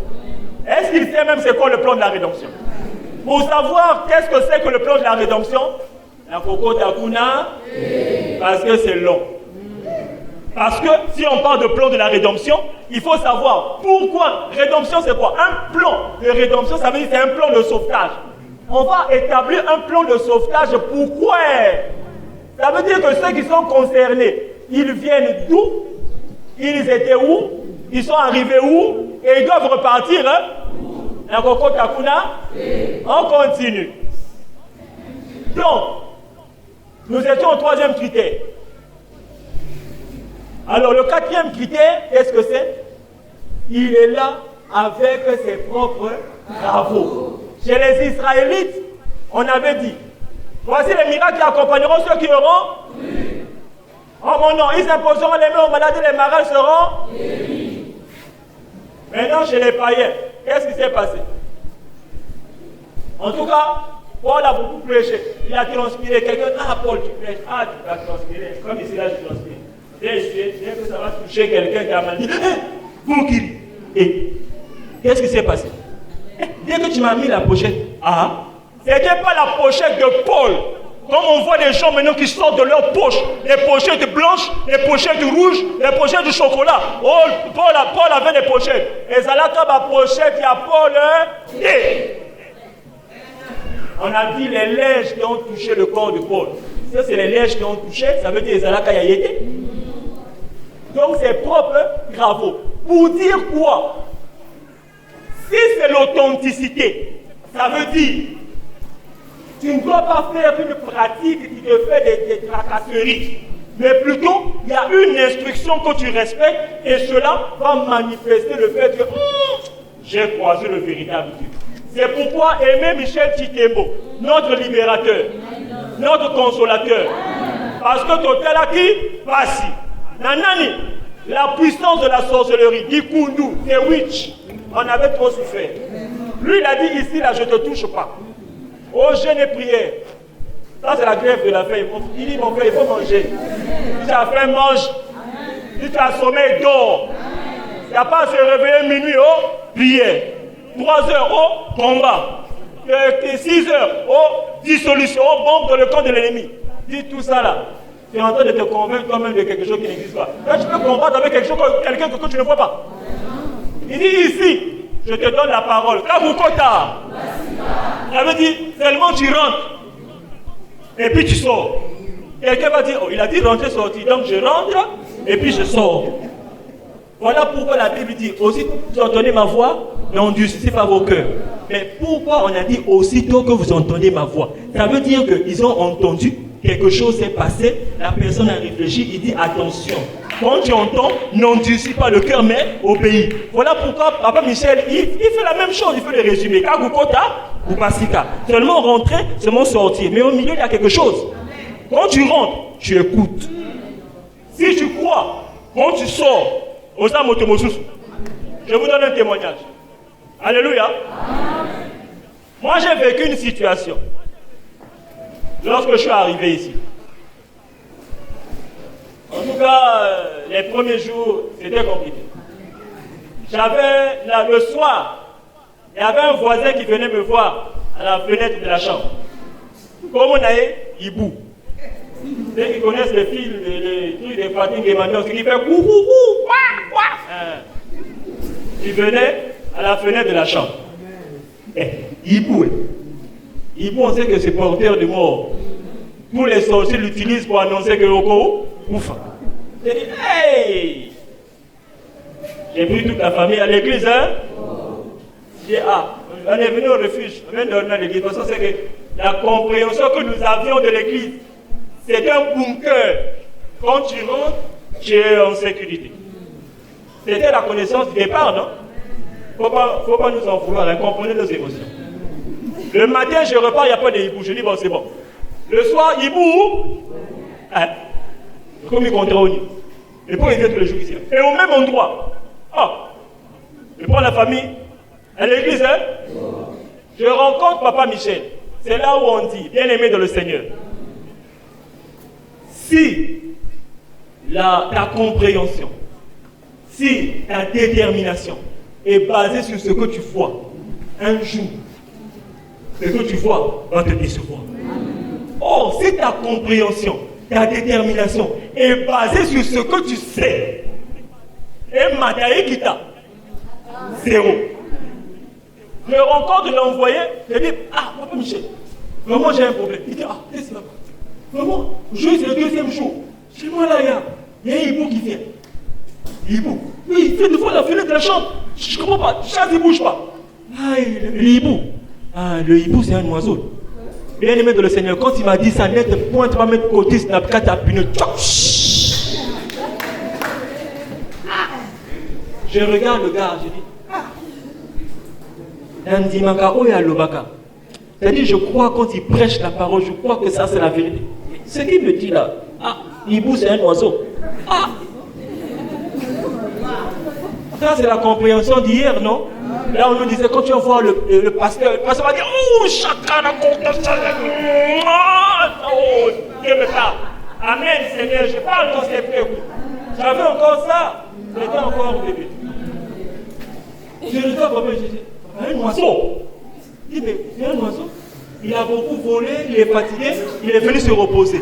Est-ce qu'il sait même c'est quoi le plan de la rédemption? Pour savoir qu'est-ce que c'est que le plan de la rédemption, La Coco Takuna, parce que c'est long. Parce que si on parle de plan de la rédemption, il faut savoir pourquoi. Rédemption, c'est quoi? Un plan de rédemption, ça veut dire que c'est un plan de sauvetage. On va établir un plan de sauvetage. Pourquoi? Ça veut dire que ceux qui sont concernés, ils viennent d'où? Ils étaient où? Ils sont arrivés où? Et ils doivent repartir. La Coco Takuna, on continue. Donc, nous étions au 3e critère. Alors, le 4e critère, qu'est-ce que c'est? Il est là avec ses propres travaux. Chez les Israélites, on avait dit, voici les miracles qui accompagneront ceux qui auront. En mon nom, ils imposeront les mains aux malades et les malades seront. Maintenant, chez les païens, qu'est-ce qui s'est passé? En tout cas, Paul a beaucoup prêché. Il a transpiré. Quelqu'un, ah Paul, tu prêches. Ah, tu vas transpirer. Comme ici, là, je transpire. Dès que ça va toucher quelqu'un qui a mal dit, vous qui. Et qu'est-ce qui s'est passé? Dès que tu m'as mis la pochette, ce n'était pas la pochette de Paul. Comme on voit des gens maintenant qui sortent de leur poche, les pochettes blanches, les pochettes rouges, les pochettes de chocolat. Oh, Paul avait des pochettes. Et ça là, comme la pochette, il y a Paul. On a dit les lèches qui ont touché le corps de Paul. Ça, c'est les lèches qui ont touché, ça veut dire Zalaka Yayete. Donc, ses propres travaux. Pour dire quoi? Si c'est l'authenticité, ça veut dire tu ne dois pas faire une pratique qui te fait des tracasseries. Mais plutôt, il y a une instruction que tu respectes et cela va manifester le fait que j'ai croisé le véritable Dieu. C'est pourquoi Aimé Michel Chitembo, notre libérateur, notre consolateur, parce que Totel a qui Passi. Nanani, la puissance de la sorcellerie, Ikundu, des witch, on avait trop souffert. Lui, il a dit ici, là, je ne te touche pas. Au jeûne et prière. Ça, c'est la grève de la faim. Il dit, mon frère, il faut manger. Si tu as faim, mange. Si tu as sommeil, dors. Il n'y a pas à se réveiller minuit, prière. 3 heures, combat. 6 heures, dissolution, bombe dans le camp de l'ennemi. Dis tout ça là. Tu es en train de te convaincre toi-même de quelque chose qui n'existe pas. Là, tu peux combattre avec quelqu'un que tu ne vois pas. Il dit ici, je te donne la parole. Kabukota. Ça veut dire, seulement tu rentres. Et puis tu sors. Quelqu'un va dire, il a dit rentrer, sortir. Donc je rentre et puis je sors. Voilà pourquoi la Bible dit, aussi vous entendez ma voix, n'endurcissez pas vos cœurs. Mais pourquoi on a dit aussitôt que vous entendez ma voix? Ça veut dire qu'ils ont entendu, quelque chose s'est passé, la personne a réfléchi, il dit attention. Quand tu entends, n'endurcis pas le cœur, mais obéis. Voilà pourquoi Papa Michel, il fait la même chose, il fait le résumé. Kagukota ou Pasika. Seulement rentrer, seulement sortir. Mais au milieu, il y a quelque chose. Quand tu rentres, tu écoutes. Si tu crois, quand tu sors, je vous donne un témoignage. Alléluia. Moi, j'ai vécu une situation. Lorsque je suis arrivé ici. En tout cas, les premiers jours, c'était compliqué. J'avais, le soir, il y avait un voisin qui venait me voir à la fenêtre de la chambre. Comme on a il boue. Ceux qui connaissent les films, les trucs des Fatigues et Emmanuel, c'est qui fait coucou, il venait à la fenêtre de la chambre. Il boue. Il boue, on sait que c'est porteur de mort. Tous les sorciers l'utilisent pour annoncer que Yoko ouf. J'ai dit, hey! J'ai pris toute la famille à l'église, hein? J'ai dit, on est venu au refuge, on vient dormir à l'église. Parce que c'est que la compréhension que nous avions de l'église, c'est un bunker. Quand tu rentres, tu es en sécurité. C'était la connaissance du départ, non? Faut pas nous en vouloir, hein? Comprenez nos émotions. Le matin, je repars, il n'y a pas de hibou. Je dis, bon, c'est bon. Le soir, hibou, comme il compte au niveau. Et puis, il vient tous les jours ici. Et au même endroit. Je prends la famille à l'église, hein? Je rencontre Papa Michel. C'est là où on dit, bien aimé dans le Seigneur. Si ta compréhension, si ta détermination est basée sur ce que tu vois, un jour, ce que tu vois va te décevoir. Or, si ta compréhension, ta détermination est basée sur ce que tu sais, et Mataï qui t'a, zéro. Je rencontre l'envoyé, je dis, ah, papa Michel, vraiment j'ai un problème. Il dit, ah, qu'est-ce que c'est? Vraiment, juste le deuxième jour, chez moi là, il y a un hibou qui vient. Hibou. Oui, il fait deux fois la fenêtre de la chambre. Je ne comprends pas, chasse il ne bouge pas. Ah, le hibou. Ah, le hibou, c'est un oiseau. Bien aimé de le Seigneur, quand il m'a dit ça, net, point, tu vas mettre côté, Snapchat, ta pune. Je regarde le gars, je dis, Nandimaka Oya Lobaka. C'est-à-dire, je crois quand il prêche la parole, je crois que ça c'est la vérité. Ce qu'il me dit là, ah, hibou c'est un oiseau. Ah! Ça c'est la compréhension d'hier, non? Là on nous disait, quand tu vas voir le pasteur va dire, oh, chacun a compris ça. Oh, Dieu me parle. Amen, Seigneur, je parle dans ces frères. J'avais encore ça, j'étais encore au début. Je regarde papa, je dis, un oiseau. Il dit, mais c'est un oiseau. Il a beaucoup volé, il est fatigué, il est venu se reposer.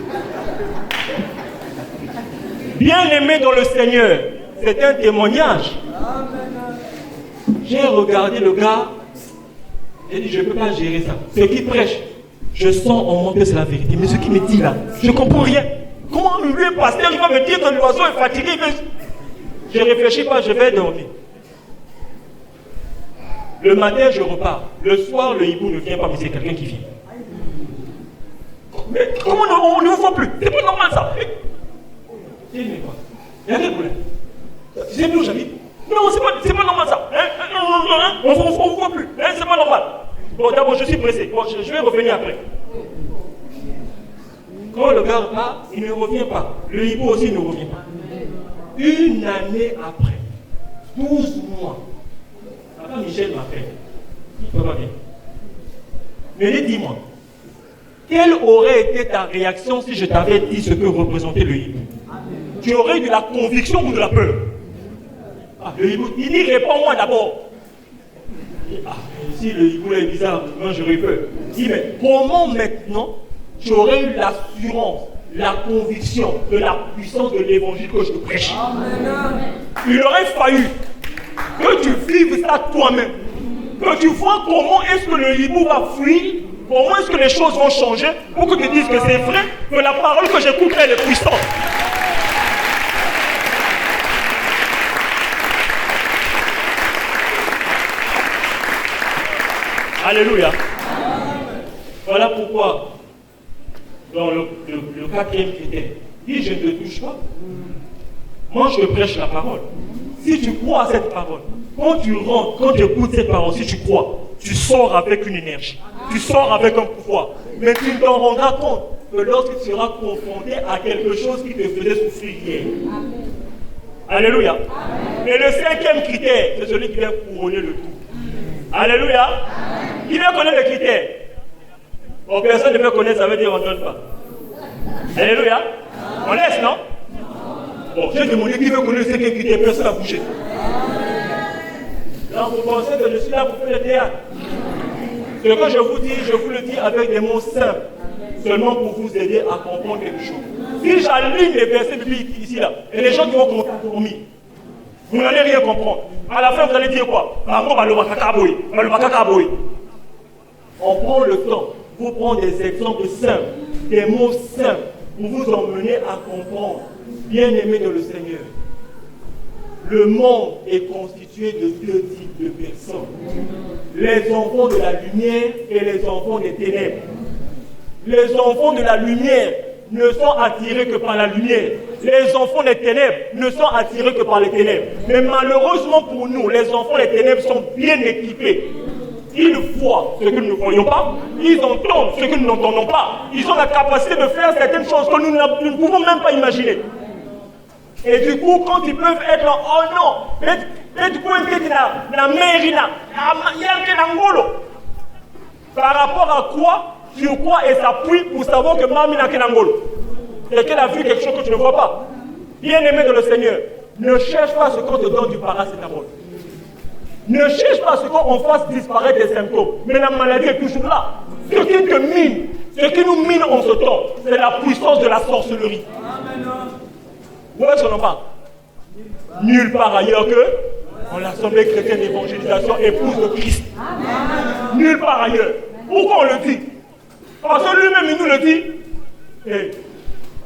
Bien aimé dans le Seigneur, c'est un témoignage. J'ai regardé le gars, j'ai dit, je ne peux pas gérer ça. Ce qui prêche, je sens en moi que c'est la vérité. Mais ce qu'il me dit là, je ne comprends rien. Comment lui, pasteur, il va me dire que l'oiseau est fatigué? Je ne réfléchis pas, je vais dormir. Le matin, je repars. Le soir, le hibou ne vient pas, mais c'est quelqu'un qui vient. Mais comment on ne vous voit plus? C'est pas normal ça. Il y a quel problème? Tu sais plus où j'habite? Non, c'est pas normal ça. On ne vous voit plus. C'est pas normal. Bon, d'abord, je suis pressé. Bon, je vais revenir après. Quand le gars part, il ne revient pas. Le hibou aussi ne revient pas. Une année après, 12 mois, papa Michel m'appelle. Il ne va pas bien. Mais dis-moi, quelle aurait été ta réaction si je t'avais dit ce que représentait le hibou? Tu aurais eu de la conviction ou de la peur? Ah, le hibou, il dit réponds-moi d'abord. Ah, si le hibou est bizarre, moi j'aurais peur. Il dit mais comment maintenant j'aurais eu l'assurance, la conviction de la puissance de l'évangile que je te prêche? Il aurait fallu que tu vives ça toi-même. Que tu vois comment est-ce que le hibou va fuir, comment est-ce que les choses vont changer pour que tu dises que c'est vrai, que la parole que j'écoute elle est puissante. Alléluia. Voilà pourquoi, dans le quatrième critère, dit je ne te touche pas. Moi je te prêche la parole. Si tu crois à cette parole, quand tu rentres, quand tu écoutes cette parole, si tu crois, tu sors avec une énergie, tu sors avec un pouvoir. Mais tu t'en rendras compte que lorsque tu seras confronté à quelque chose qui te faisait souffrir hier. Alléluia. Et le cinquième critère, c'est celui qui vient couronner le tout. Alléluia. Qui vient connaître les critères? Bon, personne ne veut connaître, ça veut dire on ne donne pas. Alléluia. On laisse, non? Bon, j'ai demandé qui veut connaître ces critères, personne n'a bougé. Là, vous pensez que je suis là pour faire le théâtre. Ce que je vous dis, je vous le dis avec des mots simples, seulement pour vous aider à comprendre quelque chose. Si j'aligne les versets bibliques ici, là, et les gens qui vont compromis, vous n'allez rien comprendre. À la fin, vous allez dire quoi? On prend le temps, vous prendre des exemples simples, des mots simples, pour vous emmener à comprendre. Bien-aimés de le Seigneur, le monde est constitué de deux types de personnes. Les enfants de la lumière et les enfants des ténèbres. Les enfants de la lumière ne sont attirés que par la lumière. Les enfants des ténèbres ne sont attirés que par les ténèbres. Mais malheureusement pour nous, les enfants des ténèbres sont bien équipés. Ils voient ce que nous ne voyons pas, ils entendent ce que nous n'entendons pas. Ils ont la capacité de faire certaines choses que nous ne pouvons même pas imaginer. Et du coup, quand ils peuvent être là, oh non, par rapport à quoi, sur quoi elle s'appuie pour savoir que Mami n'a qu'un angolo? C'est qu'elle a vu quelque chose que tu ne vois pas. Bien-aimé de le Seigneur, ne cherche pas ce qu'on te donne du paracétamol. Ne cherche pas ce qu'on fasse disparaître des symptômes. Mais la maladie est toujours là. Ce qui te mine, Ce qui nous mine en ce temps, c'est la puissance de la sorcellerie. Où est-ce qu'on en parle? Nulle part ailleurs que en l'Assemblée chrétienne d'évangélisation épouse de Christ. Nulle part ailleurs. Pourquoi on le dit? Parce que lui-même il nous le dit. Et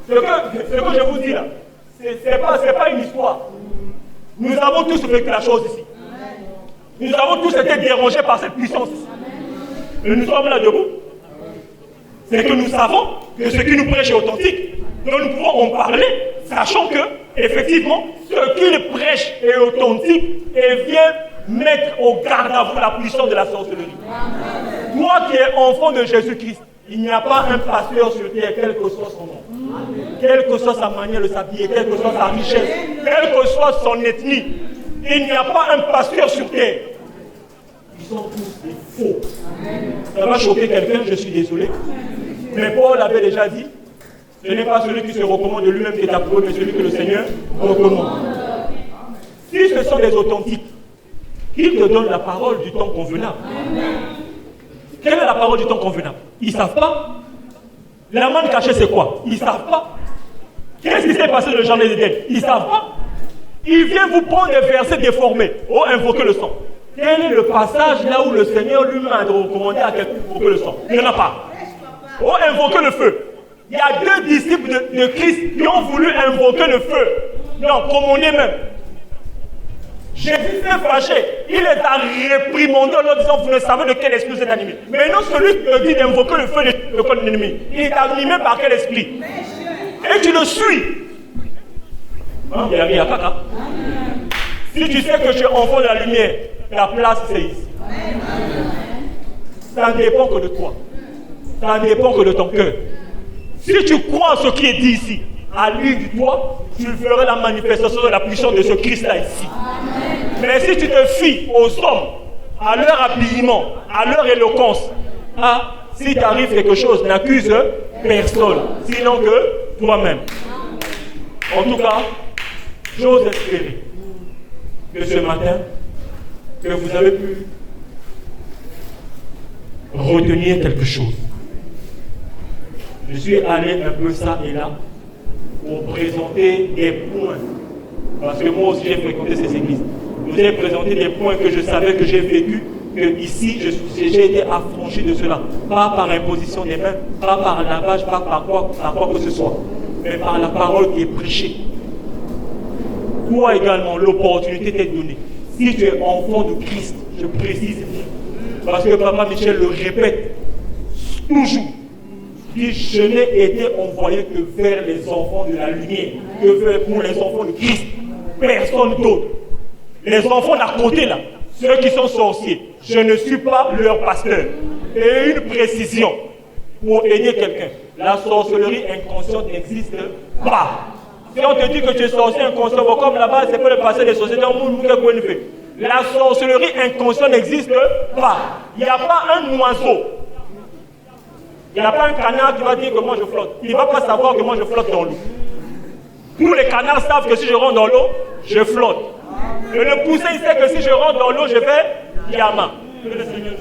ce que je vous dis là, c'est pas une histoire. Nous avons tous vécu la chose ici. Nous avons tous été dérangés par cette puissance. Et nous sommes là debout. C'est que nous savons que ce qui nous prêche est authentique. Donc nous pouvons en parler, sachant que, effectivement, ce qu'il prêche est authentique et vient mettre au garde à vous la puissance de la sorcellerie. Toi qui es enfant de Jésus-Christ, il n'y a pas un pasteur sur terre, quel que soit son nom, quelle que soit sa manière de s'habiller, quelle que soit sa richesse, quelle que soit son ethnie. Il n'y a pas un pasteur sur terre. Ils sont tous des faux. Ça va choquer quelqu'un, je suis désolé. Mais Paul avait déjà dit, ce n'est pas celui qui se recommande de lui-même qui est approuvé, mais celui que le Seigneur recommande. Si ce sont des authentiques, qu'ils te donnent la parole du temps convenable. Quelle est la parole du temps convenable? Ils ne savent pas. La manne cachée, c'est quoi? Ils ne savent pas. Qu'est-ce qui s'est passé dans le jardin d'Éden? Ils ne savent pas. Ils viennent vous prendre des versets déformés. Oh, invoquez le sang. Quel est le passage là où le Seigneur lui-même a recommandé à quelqu'un d'invoquer le sang? Il n'y en a pas. Oh, invoquer le feu. Il y a deux disciples de Christ qui ont voulu invoquer le feu. Non, commander même. Jésus s'est fâché. Il les a réprimandés en leur disant, vous ne savez de quel esprit vous êtes animé. Mais non, celui qui te dit d'invoquer le feu de l'ennemi, il est animé par quel esprit? Et tu le suis. Hein, il y a caca. Si tu sais que tu es enfant de la lumière, ta place c'est ici. Ça ne dépend que de toi. Ça ne dépend que de ton cœur. Si tu crois ce qui est dit ici, à lui du doigt, tu feras la manifestation de la puissance de ce Christ-là ici. Mais si tu te fies aux hommes, à leur habillement, à leur éloquence, si t'arrive quelque chose, n'accuse personne, sinon que toi-même. En tout cas, j'ose espérer que ce matin, que vous avez pu retenir quelque chose. Je suis allé un peu ça et là pour présenter des points. Parce que moi aussi j'ai fréquenté ces églises. Je vous ai présenté des points que je savais que j'ai vécu, que ici j'ai été affranchi de cela. Pas par imposition des mains, pas par lavage, pas par quoi que ce soit, mais par la parole qui est prêchée. Toi également, l'opportunité t'est donnée. Si tu es enfant de Christ, je précise, parce que Papa Michel le répète toujours, dit, je n'ai été envoyé que vers les enfants de la lumière, que pour les enfants de Christ, personne d'autre. Les enfants d'à côté là, ceux qui sont sorciers, je ne suis pas leur pasteur. Et une précision, pour aider quelqu'un, la sorcellerie inconsciente n'existe pas. Si on te dit que tu es sorcier inconscient, comme là-bas, c'est pour le passer des sociétés dans le monde, la sorcellerie inconsciente n'existe pas. Il n'y a pas un oiseau. Il n'y a pas un canard qui va dire que moi je flotte. Il ne va pas savoir que moi je flotte dans l'eau. Tous les canards savent que si je rentre dans l'eau, je flotte. Et le poussin, il sait que si je rentre dans l'eau, je vais Yama. Que le Seigneur.